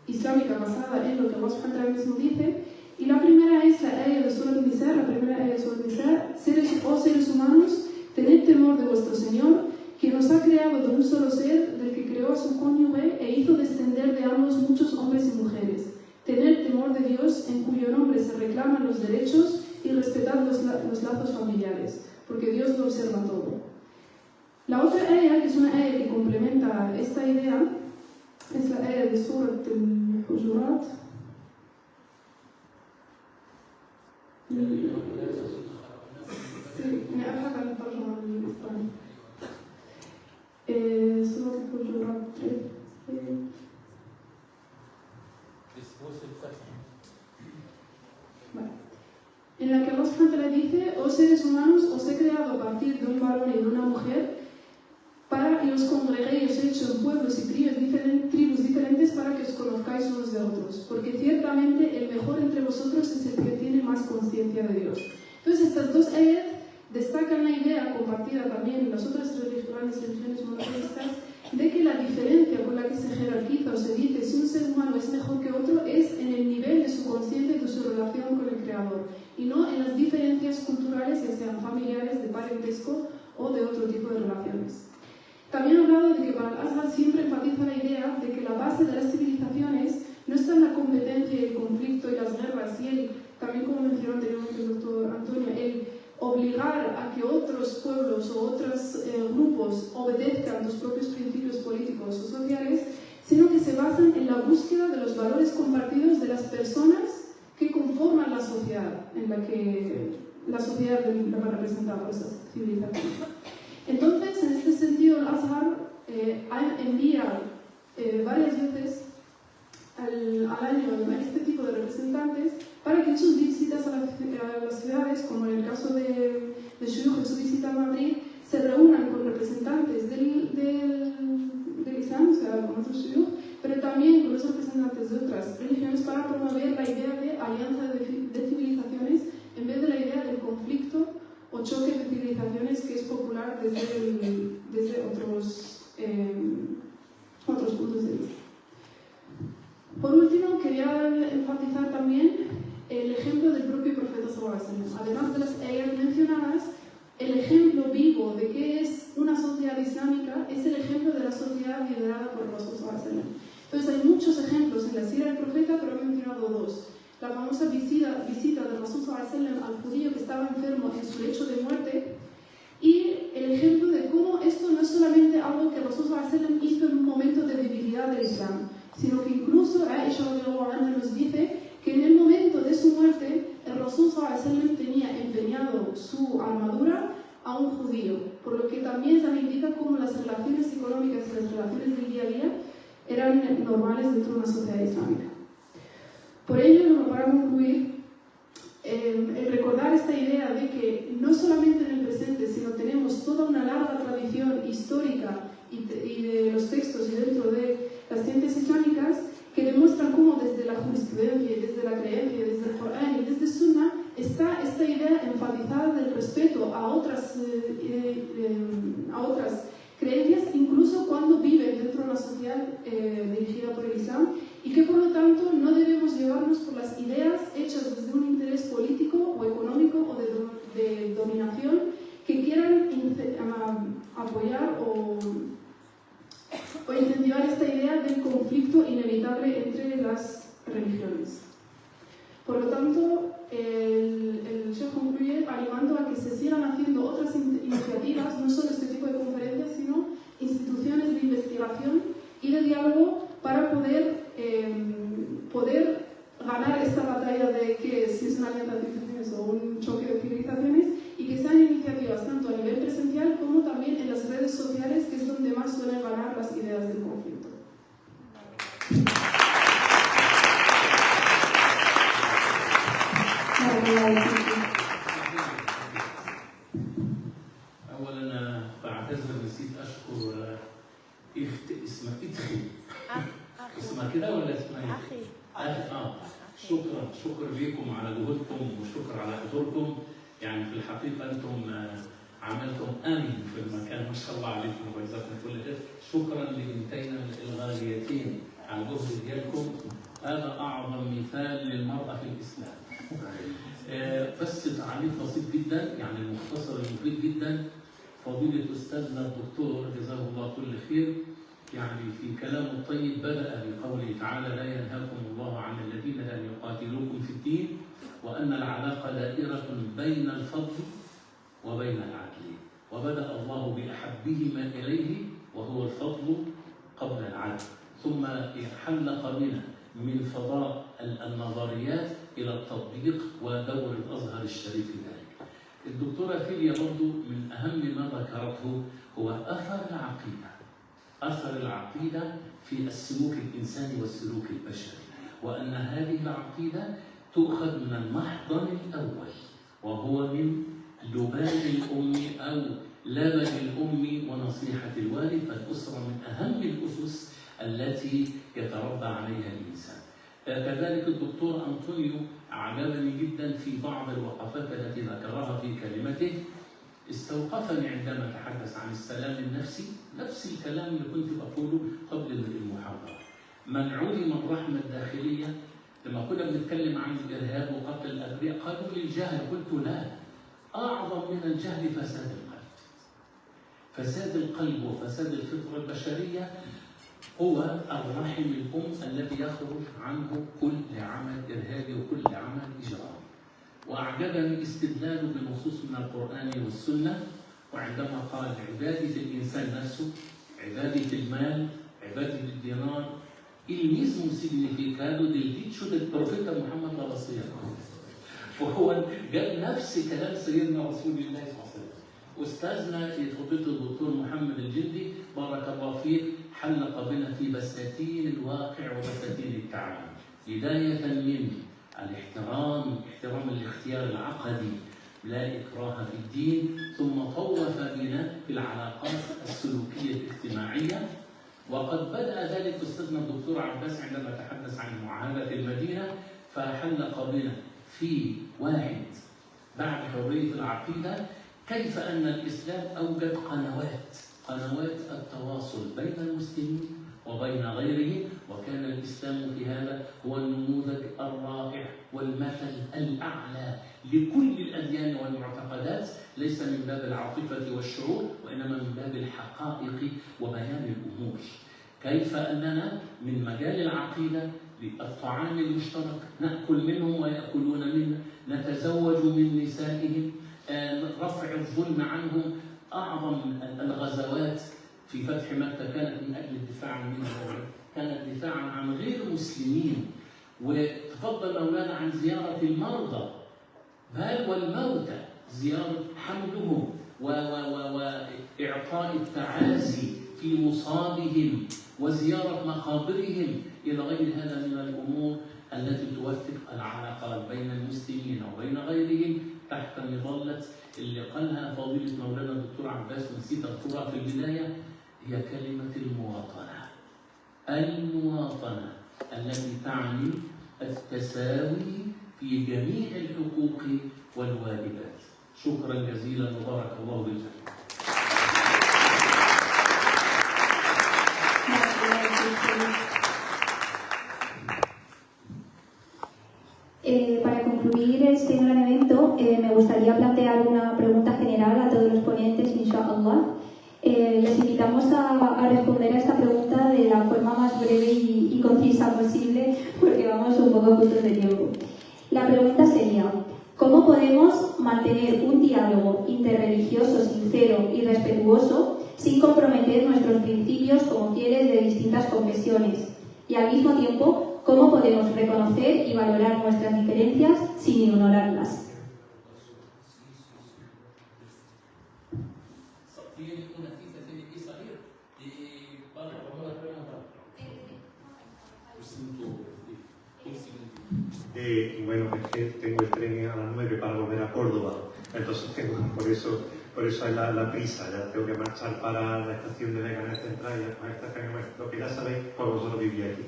islámica basada en lo que Allah subhanahu wa ta'ala mismo dice, y la primera es la ayah de Surah Nisa, la primera ayah de Surah Nisa: seres humanos, tened temor de vuestro Señor, que nos ha creado de un solo ser, del que creó a su cónyuge e hizo descender de ambos muchos hombres y mujeres. Tened temor de Dios, en cuyo nombre se reclaman los derechos, y respetad los lazos familiares, porque Dios lo observa todo. La otra ayah, que es una ayah que complementa esta idea, es la ayah de Surat al-Hujurat. Surat al-Hujurat 13. En la que Allah subhanahu wa ta'ala dice: oh seres humanos, os he creado a partir de un varón y de una mujer, para que os congreguéis, os he hecho en pueblos y tribus diferentes, para que os conozcáis unos de otros, porque ciertamente el mejor entre vosotros es el que tiene más conciencia de Dios. Entonces, estas dos ayat destacan la idea compartida también en las otras grandes religiones monoteístas de que la diferencia con la que se jerarquiza o se dice si un ser humano es mejor que otro es en el nivel de su conciencia y de su relación con el Creador, y no en las diferencias culturales, ya sean familiares, de parentesco o de otro tipo de relaciones. También he hablado de que para el Azhar siempre enfatiza la idea de que la base de las civilizaciones no está en la competencia y el conflicto y las guerras, y también como mencionó anteriormente el doctor Antonio, el obligar a que otros pueblos o otros grupos obedezcan los propios principios políticos o sociales, sino que se basan en la búsqueda de los valores compartidos de las personas que conforman la sociedad en la que representada por esas civilizaciones. Entonces, en este sentido, el Azhar envía varias veces al año a este tipo de representantes para que en sus visitas a las ciudades, como en el caso de Shuyukh, en su visita a Madrid, se reúnan con representantes del Islam, o sea, con otros Shuyukh, pero también con los representantes de otras religiones para promover la idea de alianza de civilizaciones en vez de la idea del conflicto o choque de civilizaciones que es popular desde otros puntos de vista. Por último, quería enfatizar también el ejemplo del propio profeta sallallahu alaihi wasallam. Además de las ayat mencionadas, el ejemplo vivo de qué es una sociedad islámica es el ejemplo de la sociedad liderada por el Rasul sallallahu alaihi wasallam. Entonces hay muchos ejemplos en la sira del profeta, pero he mencionado dos. La famosa visita del Rasul sallallahu alaihi wasallam al judío que estaba enfermo en su lecho de muerte, y el ejemplo de cómo esto no es solamente algo que el Rasul sallallahu alaihi wasallam hizo en un momento de debilidad del Islam, sino que incluso Aisha radhiyallahu anha nos dice que en el momento de su muerte el Rasul sallallahu alaihi wasallam tenía empeñado su armadura a un judío, por lo que también se indica cómo las relaciones económicas y las relaciones del día a día eran normales dentro de una sociedad islámica. Por ello, para concluir, el recordar esta idea de que no solamente en el presente, sino tenemos toda una larga tradición histórica y de los textos y dentro de las ciencias islámicas que demuestran cómo desde la jurisprudencia, desde la creencia, desde el Corán y desde Sunna está esta idea enfatizada del respeto a otras creencias, incluso cuando viven dentro de una sociedad dirigida por el Islam, y que por lo tanto no debemos llevarnos por las ideas hechas desde un interés político o económico o de dominación que quieran apoyar o incentivar esta idea del conflicto inevitable entre las religiones. Por lo tanto, el Sheikh concluye animando a que se sigan haciendo otras iniciativas, no solo este tipo de conferencias, sino instituciones de investigación y de diálogo para poder ganar esta batalla de que si es una alianza de civilizaciones o un choque de civilizaciones, y que sean iniciativas tanto a nivel presencial como también en las redes sociales, que es donde más suelen ganar las ideas del conflicto. أولا بعتذر نسيت أشكر اسمها إدخل اسمها كده ولا اسمها إيه؟ شكر لكم على جهودكم وشكر على حضوركم. يعني في الحقيقة أنتم عملتم آمن في المكان، ما شاء الله عليكم وجزاكم كل خير. شكرا لبنتينا الغاليتين على الجهد ديالكم. هذا أعظم مثال للمرأة في الإسلام. بس تعليق بسيط جدا، يعني المختصر المفيد جدا. فضيلة أستاذنا الدكتور جزاه الله كل خير، يعني في كلامه الطيب بدأ بقوله تعالى: لا ينهاكم الله عن الذين لم يقاتلوكم في الدين وأن العلاقة دائرة بين الفضل وبين العدل. وبدأ الله بأحبهما إليه وهو الفضل قبل العدل، ثم حلق بنا من فضاء النظريات إلى التطبيق ودور الأزهر الشريف في ذلك. الدكتورة فيليا برضو من أهم ما ذكرته هو أثر العقيدة. أثر العقيدة في السلوك الإنساني والسلوك البشري، وأن هذه العقيدة تؤخذ من المحضن الأول وهو من لبان الأم أو لبن الأم ونصيحة الوالد. فالأسرة من أهم الأسس التي يتربى عليها الإنسان. كذلك الدكتور أنطونيو أعجبني جدا في بعض الوقفات التي ذكرها في كلمته. استوقفني عندما تحدث عن السلام النفسي، نفس الكلام اللي كنت بقوله قبل المحاضرة. من علم الرحمة الداخلية، لما كنا بنتكلم عن الإرهاب وقتل الأبرياء قالوا لي الجهل، قلت لا، أعظم من الجهل فساد القلب. فساد القلب وفساد الفطرة البشرية هو الرحم الأم الذي يخرج عنه كل عمل إرهابي وكل عمل إجرامي. وأعجبني استدلاله بنصوص من القرآن والسنة، وعندما قال عبادة الإنسان نفسه، عبادة المال، عبادة الدينار, il mesmo significado del dicho del profeta Muhammad la Basir. فهو جاب نفس كلام سيدنا رسول الله صلى الله عليه وسلم. أستاذنا في فضيلة الدكتور محمد الجندي بارك الله فيه حلق بنا في بساتين الواقع وبساتين التعامل. بداية من احترام الاختيار العقدي لا إكراه في الدين، ثم طوف بنا في العلاقات السلوكية الاجتماعية. وقد بدأ ذلك أستاذنا الدكتور عباس عندما تحدث عن معاهدة المدينة، فحلق بنا في واحد بعد حرية العقيدة كيف أن الإسلام أوجد قنوات التواصل بين المسلمين وبين غيرهم، وكان الإسلام في هذا هو النموذج الرائع والمثل الأعلى لكل الأديان والمعتقدات، ليس من باب العاطفة والشعور وإنما من باب الحقائق وبيان الأمور. كيف أننا من مجال العقيدة للطعام المشترك نأكل منهم ويأكلون منا، نتزوج من نسائهم، رفع الظلم عنهم. أعظم الغزوات في فتح مكة كانت من أجل الدفاع عن مين؟ كانت دفاعا عن غير المسلمين. وتفضل مولانا عن زيارة المرضى بل والموتى، زيارة حملهم وإعطاء التعازي في مصابهم وزيارة مقابرهم إلى غير هذا من الأمور التي توثق العلاقات بين المسلمين وبين غيرهم تحت مظلة اللي قالها فضيلة مولانا الدكتور عباس ونسيت أذكرها في البداية، هي كلمة المواطنة التي تعني التساوي في جميع الحقوق والواجبات. شكرا جزيلا وبارك الله بالجميع. Para concluir este gran evento, me gustaría plantear una pregunta general a todos los ponentes, inshallah. Les invitamos a responder a esta pregunta de la forma más breve y concisa posible, porque vamos un poco cortos de tiempo. La pregunta sería: ¿cómo podemos mantener un diálogo interreligioso sincero y respetuoso sin comprometer nuestros principios como fieles de distintas confesiones? Y al mismo tiempo, ¿cómo podemos reconocer y valorar nuestras diferencias sin ignorarlas? Bueno, es que tengo el tren a las 9 para volver a Córdoba, entonces por eso hay la prisa, ya tengo que marchar para la estación de Leganés Central y lo que ya sabéis, por vosotros vivís aquí.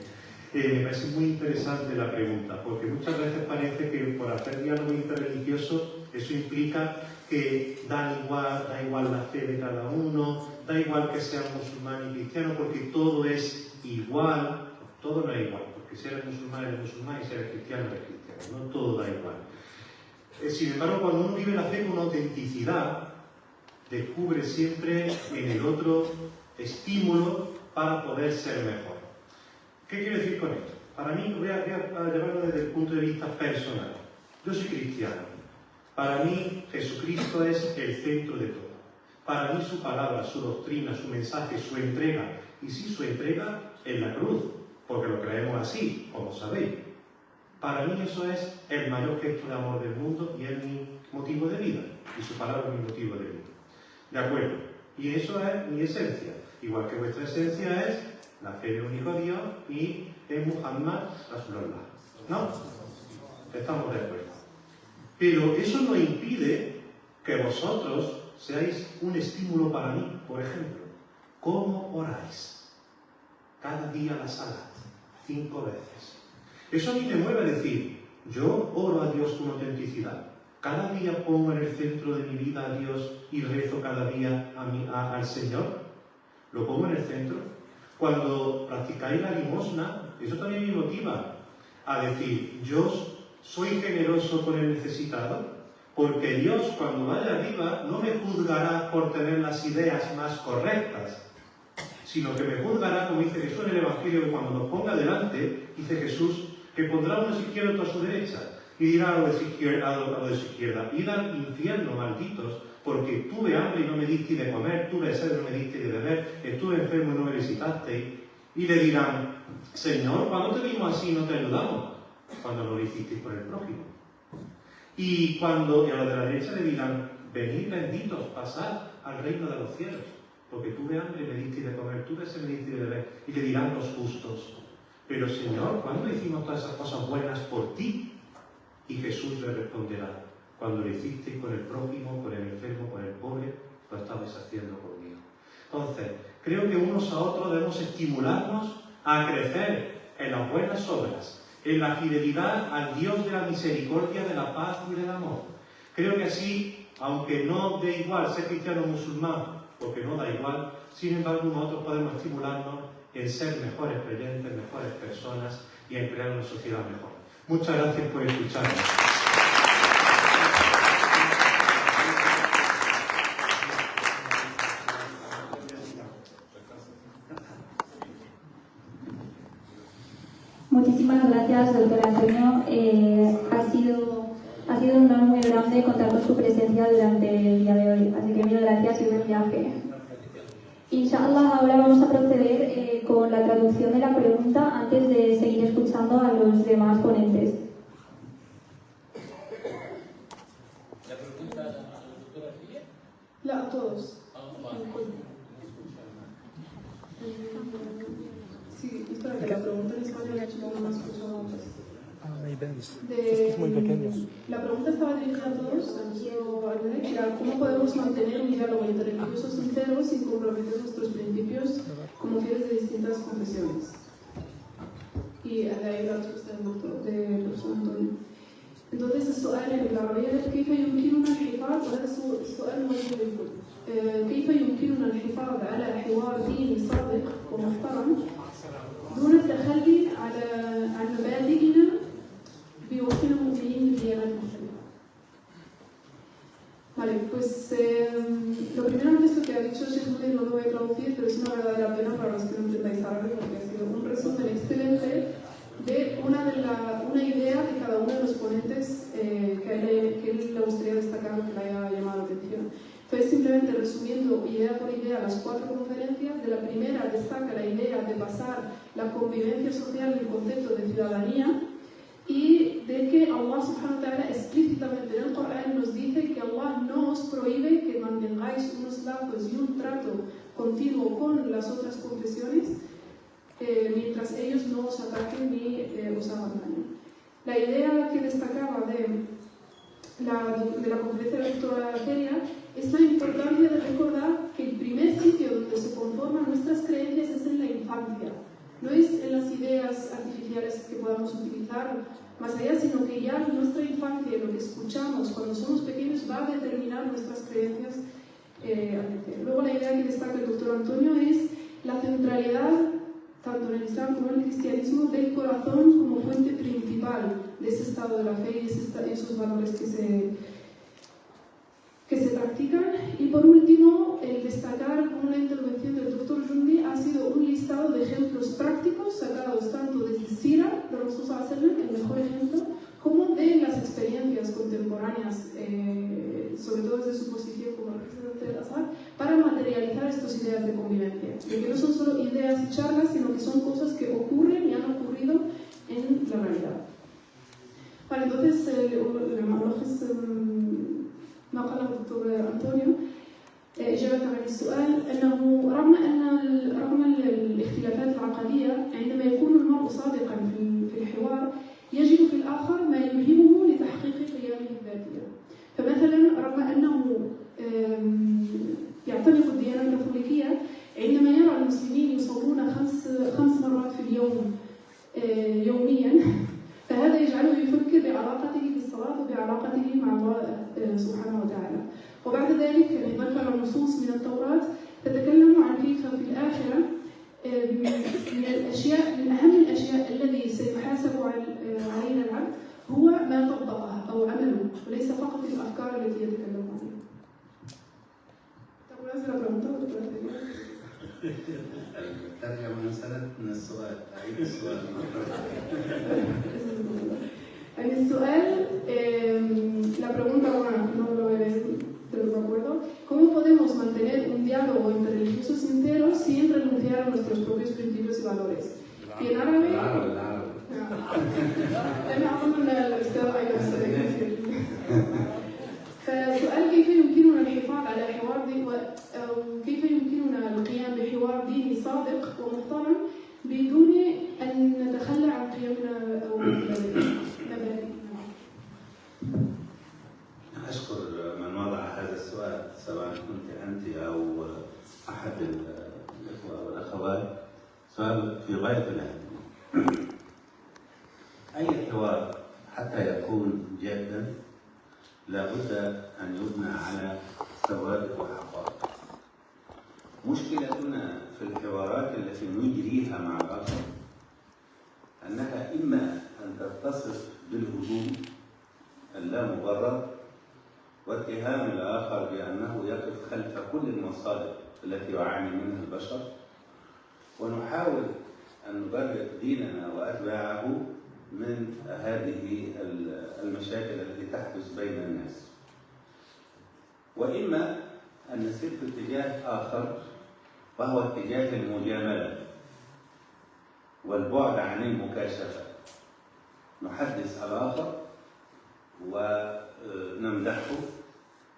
Me parece muy interesante la pregunta, porque muchas veces parece que por hacer diálogo interreligioso eso implica que da igual la fe de cada uno, da igual que sea musulmán y cristiano, porque todo es igual. Todo no es igual, porque si eres musulmán y si eres cristiano, no todo da igual. Sin embargo, cuando uno vive la fe con una autenticidad, descubre siempre en el otro estímulo para poder ser mejor. ¿Qué quiero decir con esto? Para mí, voy a llevarlo desde el punto de vista personal. Yo soy cristiano. Para mí, Jesucristo es el centro de todo. Para mí, su palabra, su doctrina, su mensaje, su entrega, y sí, su entrega en la cruz, porque lo creemos así, como sabéis. Para mí eso es el mayor gesto de amor del mundo y es mi motivo de vida. Y su palabra es mi motivo de vida. ¿De acuerdo? Y eso es mi esencia. Igual que vuestra esencia es la fe en un único Dios y en Muhammad Rasulullah. ¿No? Estamos de acuerdo. Pero eso no impide que vosotros seáis un estímulo para mí. Por ejemplo, ¿cómo oráis? Cada día la salat, 5 veces. Eso a mí me mueve a decir, yo oro a Dios con autenticidad. Cada día pongo en el centro de mi vida a Dios y rezo cada día al Señor. Lo pongo en el centro. Cuando practicáis la limosna, eso también me motiva a decir, yo soy generoso con el necesitado, porque Dios cuando vaya arriba no me juzgará por tener las ideas más correctas, sino que me juzgará, como dice Jesús en el Evangelio, que cuando nos ponga delante, dice Jesús, que pondrá uno a su izquierda y otro a su derecha, y dirá a lo de su izquierda, id al infierno, malditos, porque tuve hambre y no me disteis de comer, tuve sed y no me disteis de beber, estuve enfermo y no me visitasteis. Y le dirán, Señor, ¿cuándo te vimos así y no te ayudamos? Cuando no lo hicisteis por el prójimo. Y a los de la derecha le dirán, venid benditos, pasad al reino de los cielos, porque tuve hambre y me diste de comer, tuve sed y me diste de beber. Y le dirán los justos, pero Señor, ¿cuándo hicimos todas esas cosas buenas por ti? Y Jesús le responderá, cuando lo hicisteis por el prójimo, por el enfermo, por el pobre, lo estabais haciendo por mí. Entonces, creo que unos a otros debemos estimularnos a crecer en las buenas obras, en la fidelidad al Dios de la misericordia, de la paz y del amor. Creo que así, aunque no dé igual ser cristiano o musulmán, porque no da igual, sin embargo, nosotros podemos estimularnos en ser mejores creyentes, mejores personas y en crear una sociedad mejor. Muchas gracias por escucharnos. Muchísimas gracias, doctor Antonio. Ha sido un honor muy grande contar con su presencia durante el día de hoy. Así que mil gracias y buen viaje. Inshallah, ahora vamos a proceder con la traducción de la pregunta antes de seguir escuchando a los demás ponentes. ¿La pregunta a la doctora Ría? A todos. Sí, espera que la pregunta en español no me escuchado antes. Muy pequeños. La pregunta estaba dirigida a todos, que era ¿cómo podemos mantener un diálogo interreligioso sincero sin comprometer nuestros principios como fieles de distintas confesiones? Y de ahí la respuesta del profesor Antonio. Entonces السؤال بالعربية كيف يمكننا الحفاظ وهذا السؤال موجه للكل كيف يمكننا الحفاظ على حوار ديني صادق ومحترم دون التخلي عن مبادئنا بوصفنا مؤمنين بديانات مختلفة. Vale, pues lo primero de esto que ha dicho Sheikh Munir no lo voy a traducir, pero es una verdadera pena para los que no entendáis árabe porque ha sido un resumen excelente de una idea de cada uno de los ponentes que él le gustaría destacar o que le haya llamado la atención. Entonces, simplemente resumiendo idea por idea las 4 conferencias, de la primera destaca la idea de basar la convivencia social en el concepto de ciudadanía y de que Allah subhanahu wa ta'ala explícitamente en el Corán nos dice que Allah no os prohíbe que mantengáis unos lazos y un trato continuo con las otras confesiones mientras ellos no os ataquen ni os hagan daño. La idea que destacaba de la conferencia de la doctora Celia es la importancia de recordar que el primer sitio donde se conforman nuestras creencias es en la infancia. No es en las ideas artificiales que podamos utilizar más allá, sino que ya en nuestra infancia, lo que escuchamos cuando somos pequeños va a determinar nuestras creencias. Luego la idea que destaca el doctor Antonio es la centralidad, tanto en el Islam como en el cristianismo, del corazón como fuente principal de ese estado de la fe y esos valores que se practican. Y por último, el destacar como una intervención del doctor Jundi ha sido un listado de ejemplos prácticos sacados tanto desde Sira, de Rasul sallallahu alaihi wasallam, el mejor ejemplo, como de las experiencias contemporáneas, sobre todo desde su posición como representante del Azhar, para materializar estas ideas de convivencia. De que no son solo ideas y charlas, sino que son cosas que ocurren y han ocurrido en la realidad. Vale, entonces, ما قاله الدكتور أنطونيو إجابة عن السؤال أنه رغم الاختلافات العقدية عندما يكون المرء صادقا في الحوار يجد في الآخر ما يلهمه لتحقيق قيمه الذاتية. فمثلا رغم أنه يعتنق الديانة الكاثوليكية عندما يرى المسلمين يصلون 5 مرات في اليوم يوميا فهذا يجعله يفكر بعلاقته بالصلاة وبعلاقته مع الله سبحانه وتعالى. وبعد ذلك ذكر نصوص من التوراة تتكلم عن كيف في الآخرة من أهم الأشياء الذي سيحاسب علينا العبد هو ما طبقها أو عمله وليس فقط الأفكار التي يتكلم عنها. تقول هذه الأمر ترجمة مسألة من السؤال، أعيد السؤال El la pregunta, bueno, no lo he, te lo recuerdo. ¿Cómo podemos mantener un diálogo interreligioso sincero sin renunciar a nuestros propios principios y valores? صادق ومحترم بدون أن نتخلى عن قيمنا أو مبادئنا. أشكر من وضع هذا السؤال سواء كنت أنت أو أحد الإخوة والأخوات، سؤال في غاية الأهمية. أي حوار حتى يكون جادا لابد أن يبنى على ثوابت وحقائق. مشكلتنا في الحوارات التي نجريها مع الآخر أنها إما أن تتصف بالهجوم اللامبرر واتهام الآخر بأنه يقف خلف كل المصالح التي يعاني منها البشر، ونحاول أن نبرر ديننا وأتباعه من هذه المشاكل التي تحدث بين الناس، وإما أن نسير في اتجاه آخر وهو اتجاه المجاملة والبعد عن المكاشفة. نحدث الآخر ونمدحه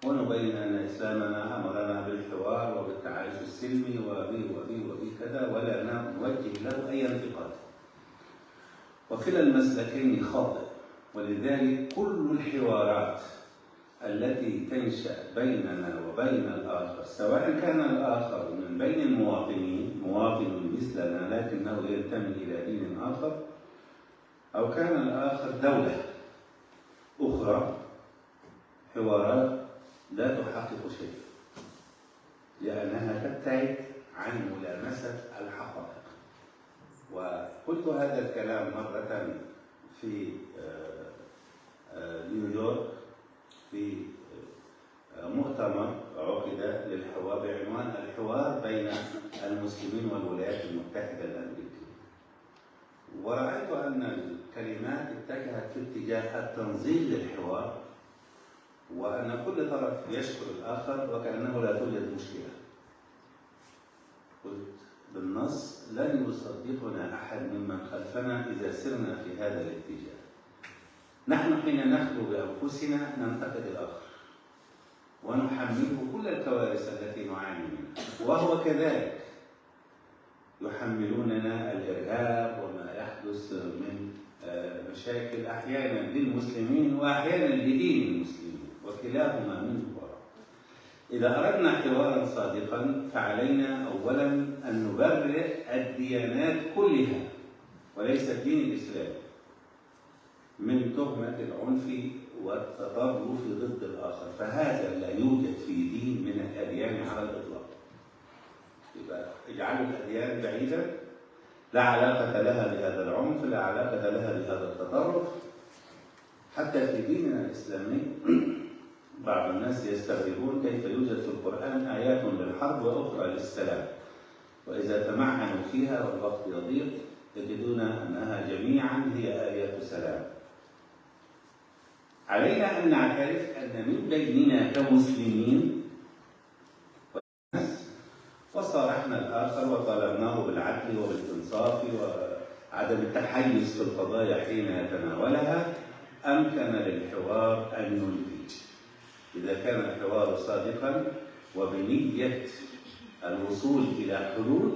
ونبين أن إسلامنا أمرنا بالحوار وبالتعايش السلمي وبي كذا، ولا نوجه له أي انتقاد. وكلا المسلكين خاطئ، ولذلك كل الحوارات التي تنشأ بيننا وبين الآخر، سواء كان الآخر من بين المواطنين مواطن مثلنا لكنه ينتمي إلى دين آخر، أو كان الآخر دولة أخرى، حوارات لا تحقق شيء لأنها تبتعد عن ملامسة الحقائق. وقلت هذا الكلام مرة في نيويورك في مؤتمر عقد للحوار بعنوان الحوار بين المسلمين والولايات المتحدة الأمريكية، ورأيت أن الكلمات اتجهت في اتجاه التنظيم للحوار، وأن كل طرف يشكر الآخر وكأنه لا توجد مشكلة. قلت بالنص لن يصدقنا أحد ممن خلفنا إذا سرنا في هذا الاتجاه. نحن حين نخلو بأنفسنا ننتقد الآخر ونحمله كل الكوارث التي نعاني منها، وهو كذلك. يحملوننا الإرهاب وما يحدث من مشاكل أحيانا للمسلمين وأحيانا لدين المسلمين، وكلاهما منه براء. إذا أردنا حوارا صادقا فعلينا أولا أن نبرئ الديانات كلها وليس الدين الإسلامي من تهمة العنف والتطرف ضد الآخر، فهذا لا يوجد في دين من الأديان على الإطلاق. يبقى اجعلوا الأديان بعيدة لا علاقة لها بهذا العنف، لا علاقة لها بهذا التطرف. حتى في ديننا الإسلامي بعض الناس يستغربون كيف يوجد في القرآن آيات للحرب وأخرى للسلام، وإذا تمعنوا فيها والوقت يضيق يجدون أنها جميعا هي آيات سلام. علينا أن نعترف أن من بيننا كمسلمين وصارحنا الآخر وطالبناه بالعدل وبالإنصاف وعدم التحيز في القضايا حين يتناولها، أمكن للحوار أن ينتج. إذا كان الحوار صادقا وبنية الوصول إلى حلول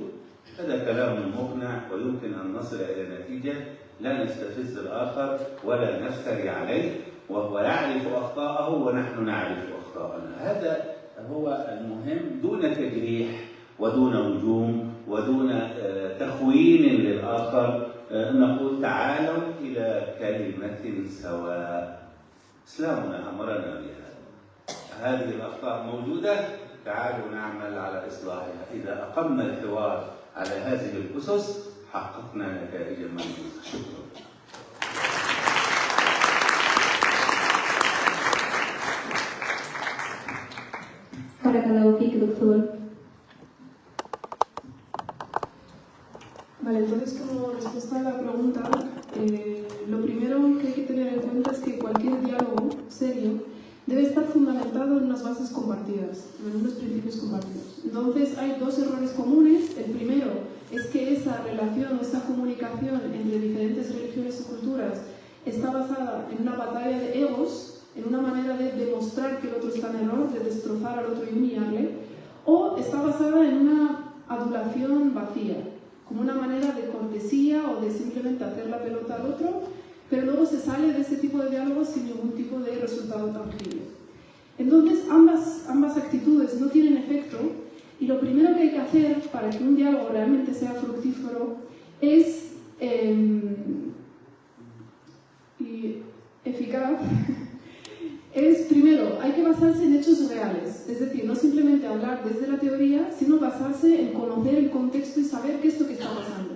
هذا كلام مقنع ويمكن أن نصل إلى نتيجة لا نستفز الآخر ولا نفتري عليه، وهو يعرف أخطاءه ونحن نعرف أخطاءنا. هذا هو المهم، دون تجريح ودون هجوم ودون تخوين للآخر. نقول تعالوا إلى كلمة سواء، إسلامنا أمرنا بها. هذه الأخطاء موجودة، تعالوا نعمل على إصلاحها. إذا أقمنا الحوار على هذه الأسس حققنا نتائج ملموسة. شكرا. بارك الله فيك دكتور. Vale, entonces como respuesta a la pregunta, lo primero que hay que tener en cuenta es que cualquier diálogo serio debe estar fundamentado en unas bases compartidas, en unos principios compartidos. Entonces hay dos errores comunes. El primero es que esa relación, esa comunicación entre diferentes religiones y culturas está basada en una batalla de egos, en una manera de demostrar que el otro está en error, de destrozar al otro y humillarle, o está basada en una adulación vacía, como una manera de cortesía o de simplemente hacer la pelota al otro, pero luego se sale de ese tipo de diálogos sin ningún tipo de resultado tangible. Entonces, ambas actitudes no tienen efecto, y lo primero que hay que hacer para que un diálogo realmente sea fructífero es y eficaz. Es, primero, hay que basarse en hechos reales, es decir, no simplemente hablar desde la teoría, sino basarse en conocer el contexto y saber qué es lo que está pasando.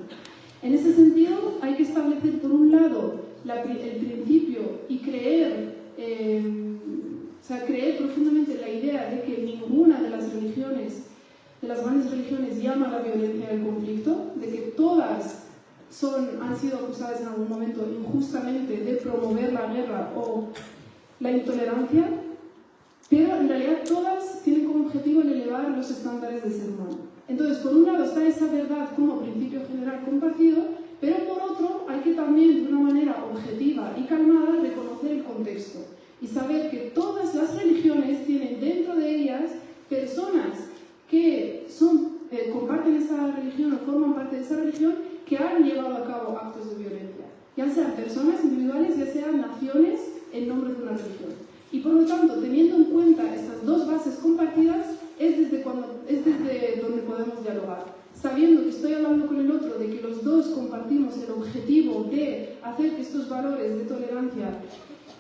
En ese sentido, hay que establecer, por un lado, el principio y creer profundamente en la idea de que ninguna de las religiones, de las grandes religiones, llama a la violencia del conflicto, de que todas han sido acusadas en algún momento injustamente de promover la guerra o la intolerancia, pero en realidad todas tienen como objetivo el elevar los estándares del ser humano. Entonces, por un lado está esa verdad como principio general compartido, pero por otro hay que también, de una manera objetiva y calmada, reconocer el contexto y saber que todas las religiones tienen dentro de ellas personas que comparten esa religión o forman parte de esa religión, que han llevado a cabo actos de violencia, ya sean personas individuales, ya sean naciones, en nombre de una religión. Y por lo tanto, teniendo en cuenta estas dos bases compartidas, es desde donde podemos dialogar. Sabiendo que estoy hablando con el otro, de que los dos compartimos el objetivo de hacer que estos valores de tolerancia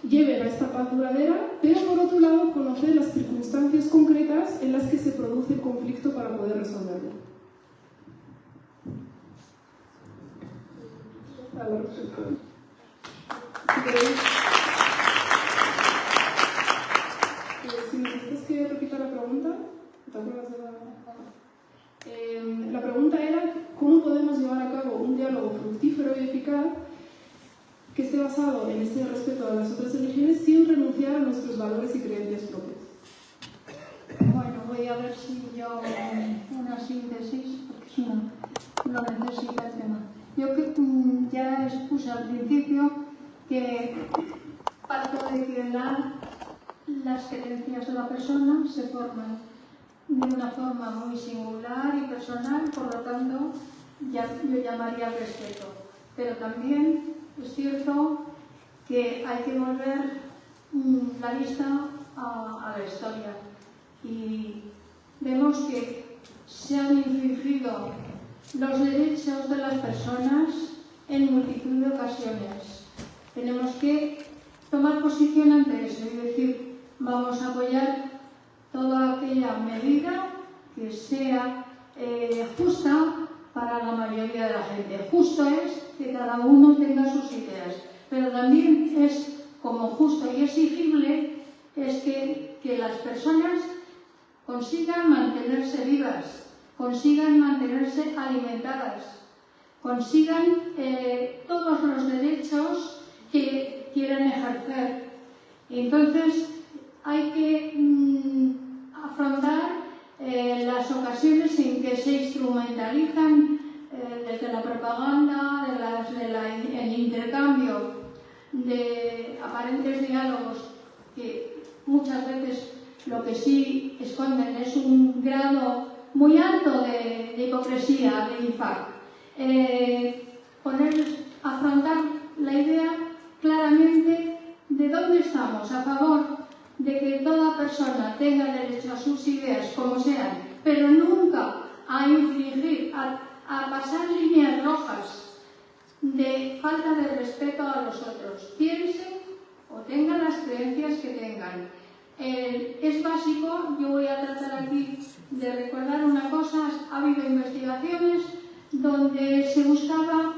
lleven a esta paz duradera, pero por otro lado, conocer las circunstancias concretas en las que se produce el conflicto para poder resolverlo. Si necesitas que repita la pregunta, ¿te acuerdas de la pregunta era cómo podemos llevar a cabo un diálogo fructífero y eficaz que esté basado en ese respeto a las otras religiones sin renunciar a nuestros valores y creencias propias. Bueno, voy a ver si yo hago una síntesis, porque si no, lo necesita el tema. Yo ya expuse al principio que parto de que las creencias de la persona se forman de una forma muy singular y personal, por lo tanto, yo llamaría respeto. Pero también es cierto que hay que volver la vista a la historia. Y vemos que se han infringido los derechos de las personas en multitud de ocasiones. Tenemos que tomar posición ante eso y decir, vamos a apoyar toda aquella medida que sea justa para la mayoría de la gente. Justo es que cada uno tenga sus ideas, pero también es como justo y exigible es que las personas consigan mantenerse vivas, consigan mantenerse alimentadas, consigan todos los derechos que quieran ejercer. Entonces hay que afrontar las ocasiones en que se instrumentalizan desde la propaganda, el intercambio de aparentes diálogos que muchas veces lo que sí esconden es un grado muy alto de hipocresía, de nifaq. Afrontar la idea claramente de dónde estamos, a favor de que toda persona tenga derecho a sus ideas como sean, pero nunca a infringir, a pasar líneas rojas de falta de respeto a los otros, piensen o tengan las creencias que tengan. Es básico, yo voy a tratar aquí de recordar una cosa, ha habido investigaciones donde se buscaba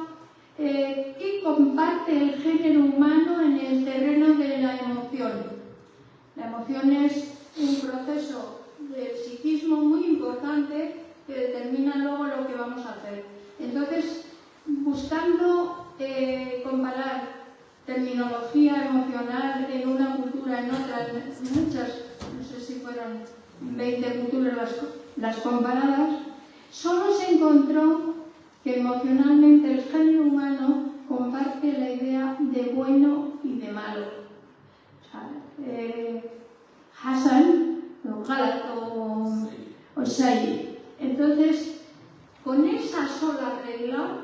qué comparte el género humano en el terreno de la emoción. La emoción es un proceso del psiquismo muy importante que determina luego lo que vamos a hacer. Entonces, buscando comparar terminología emocional en una cultura, en otra, muchas, no sé si fueron 20 culturas las comparadas, solo se encontró que emocionalmente el género humano comparte la idea de bueno y de malo. Hassan, o Galat, o Sayyid. Entonces, con esa sola regla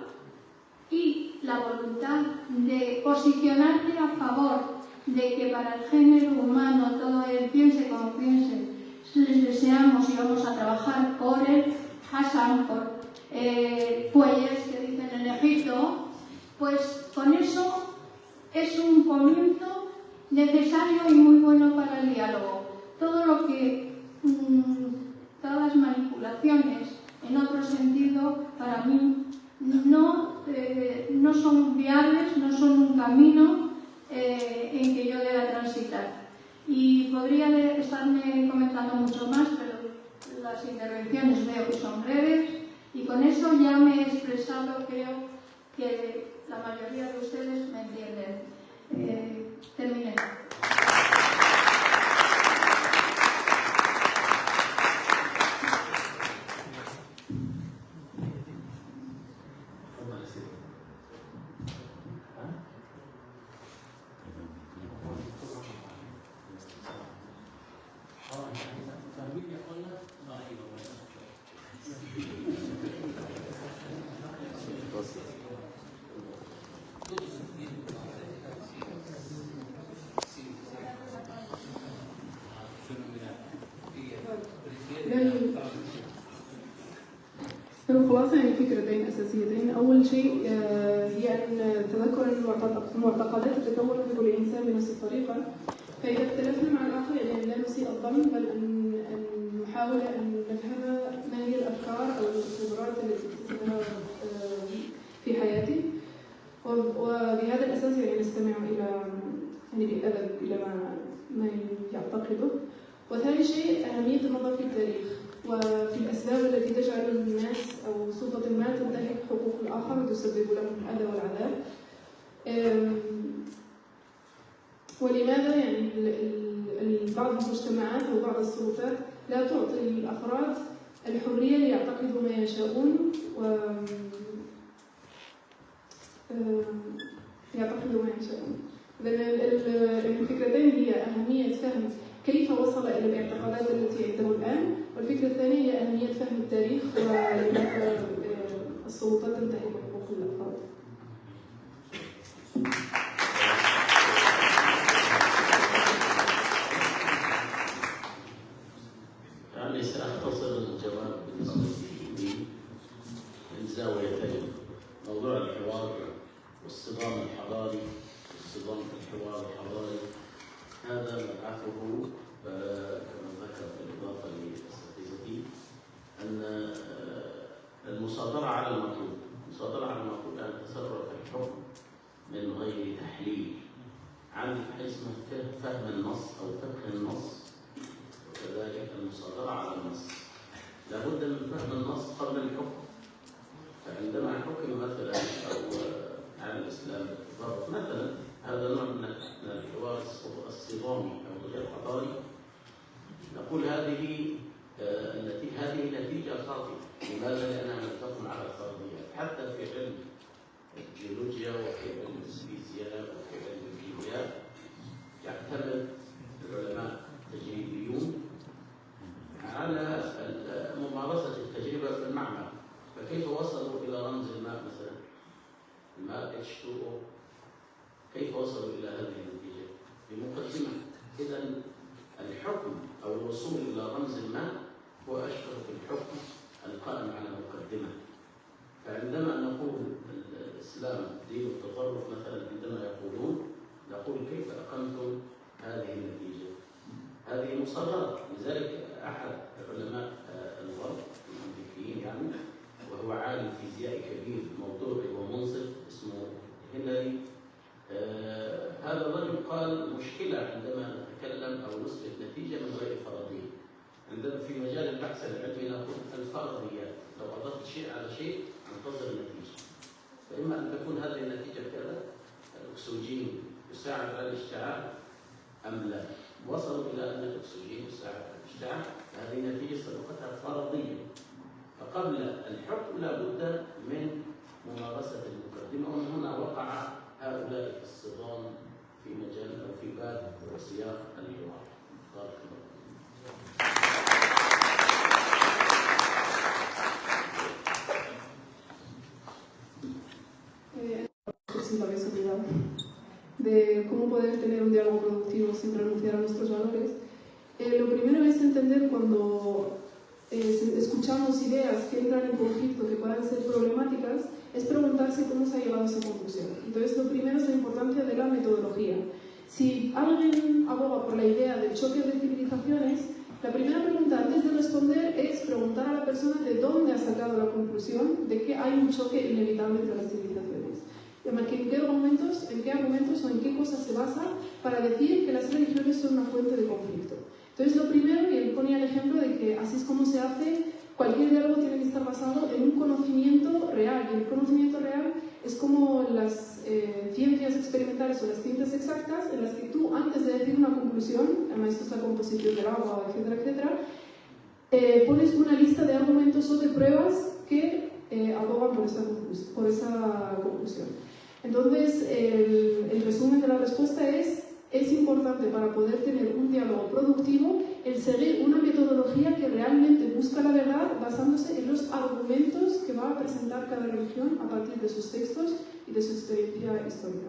y la voluntad de posicionarte a favor de que para el género humano todo él piense como piense, les deseamos y vamos a trabajar por el Hassan, por Puelles, que dicen en Egipto, pues con eso es un comienzo necesario y muy bueno para el diálogo. Todo lo que, todas las manipulaciones en otro sentido, para mí no son viables, no son un camino en que yo deba transitar. Y podría estarme comentando mucho más, pero las intervenciones veo que son breves y con eso ya me he expresado, creo que la mayoría de ustedes me entienden. Terminé. الخلاصة يعني فكرتين أساسيتين. أول شيء هي أن تذكر المعتقدات تتكون في كل إنسان بنفس الطريقة، فإذا اختلفنا مع الآخر يعني لا نسيء الظن، بل أن نحاول أن نفهم ما هي الأفكار أو الخبرات التي تكتسبها في حياتي، وبهذا الأساس يعني نستمع إلى يعني بأدب إلى ما يعتقده. وثاني شيء أهمية النظر في التاريخ وفي الأسباب التي تجعل الناس أو سلطة ما تنتهك حقوق الآخر وتسبب لهم الأذى والعذاب. ولماذا يعني بعض المجتمعات أو بعض السلطات لا تعطي الأفراد الحرية ليعتقدوا ما يشاءون يعتقدوا ما يشاءون. الفكرتين هي أهمية فهم كيف وصل إلى الاعتقادات التي عنده الآن، والفكرة الثانية هي أهمية فهم التاريخ ولماذا السلطات تنتهك حقوق الأفراد. يعني سأختصر الجواب بالنسبة لي من زاويتين: موضوع الحوار والصدام الحضاري. الصدام في الحوار الحضاري هذا مبعثه كما ذكر بالإضافة لأساتذتي أن المصادرة على المطلوب، المصادرة على المطلوب أن تتصرف في الحكم من غير تحليل، عندي حاجة اسمها فهم النص أو فقه النص، وكذلك المصادرة على النص. لابد من فهم النص قبل الحكم. فعندما حكم مثلا أو على الإسلام بالتطرف مثلا، هذا نوع من الحوار الصدامي أو غير حضاري، نقول هذه نتيجة خاطئة. لماذا؟ لأنها لم تكن على الفرضيات. حتى في علم الجيولوجيا وفي علم الفيزياء وفي علم الكيمياء يعتمد العلماء التجريبيون على ممارسة التجربة في المعمل. فكيف وصلوا إلى رمز الماء مثلا؟ الماء H2O، كيف وصلوا إلى هذه النتيجة؟ بمقدمة. إذا الحكم أو الوصول إلى رمز الماء هو أشبه بالحكم القائم على مقدمة. فعندما نقول الإسلام دين التطرف مثلا، عندما يقولون نقول كيف أقمتم هذه النتيجة؟ هذه مصادرة. لذلك أحد علماء الغرب الأمريكيين يعني، وهو عالم فيزيائي كبير موضوعي ومنصف اسمه هنري، هذا الرجل قال مشكلة عندما نتكلم أو نثبت نتيجة من غير فرضية. عندما في مجال البحث العلمي نقول الفرضيات، لو أضفت شيء على شيء انتظر النتيجة. فإما أن تكون هذه النتيجة كذا، الأكسجين يساعد على الاشتعال أم لا. وصلوا إلى أن الأكسجين يساعد على الاشتعال، هذه نتيجة سبقتها فرضية. فقبل الحكم لا بد من ممارسة المقدمة، ومن هنا وقع هؤلاء في الصدام في مجال أو في باب وسياق الحوار. بارك الله. cómo poder tener un diálogo productivo sin renunciar a nuestros valores. Lo primero es entender cuando escuchamos ideas que entran en conflicto, que puedan ser problemáticas, es preguntarse cómo se ha llegado a esa conclusión. Entonces, lo primero es la importancia de la metodología. Si alguien aboga por la idea del choque de civilizaciones, la primera pregunta antes de responder es preguntar a la persona de dónde ha sacado la conclusión de que hay un choque inevitable entre las civilizaciones. ¿En qué argumentos o en qué cosas se basa para decir que las religiones son una fuente de conflicto? Entonces, lo primero, y él ponía el ejemplo de que así es como se hace, cualquier diálogo tiene que estar basado en un conocimiento real, y el conocimiento real es como las ciencias experimentales o las ciencias exactas, en las que tú, antes de decir una conclusión, además esto es la composición del agua, etcétera, etcétera, pones una lista de argumentos o de pruebas que abogan por esa conclusión. Entonces, el resumen de la respuesta es importante para poder tener un diálogo productivo el seguir una metodología que realmente busca la verdad basándose en los argumentos que va a presentar cada religión a partir de sus textos y de su experiencia histórica.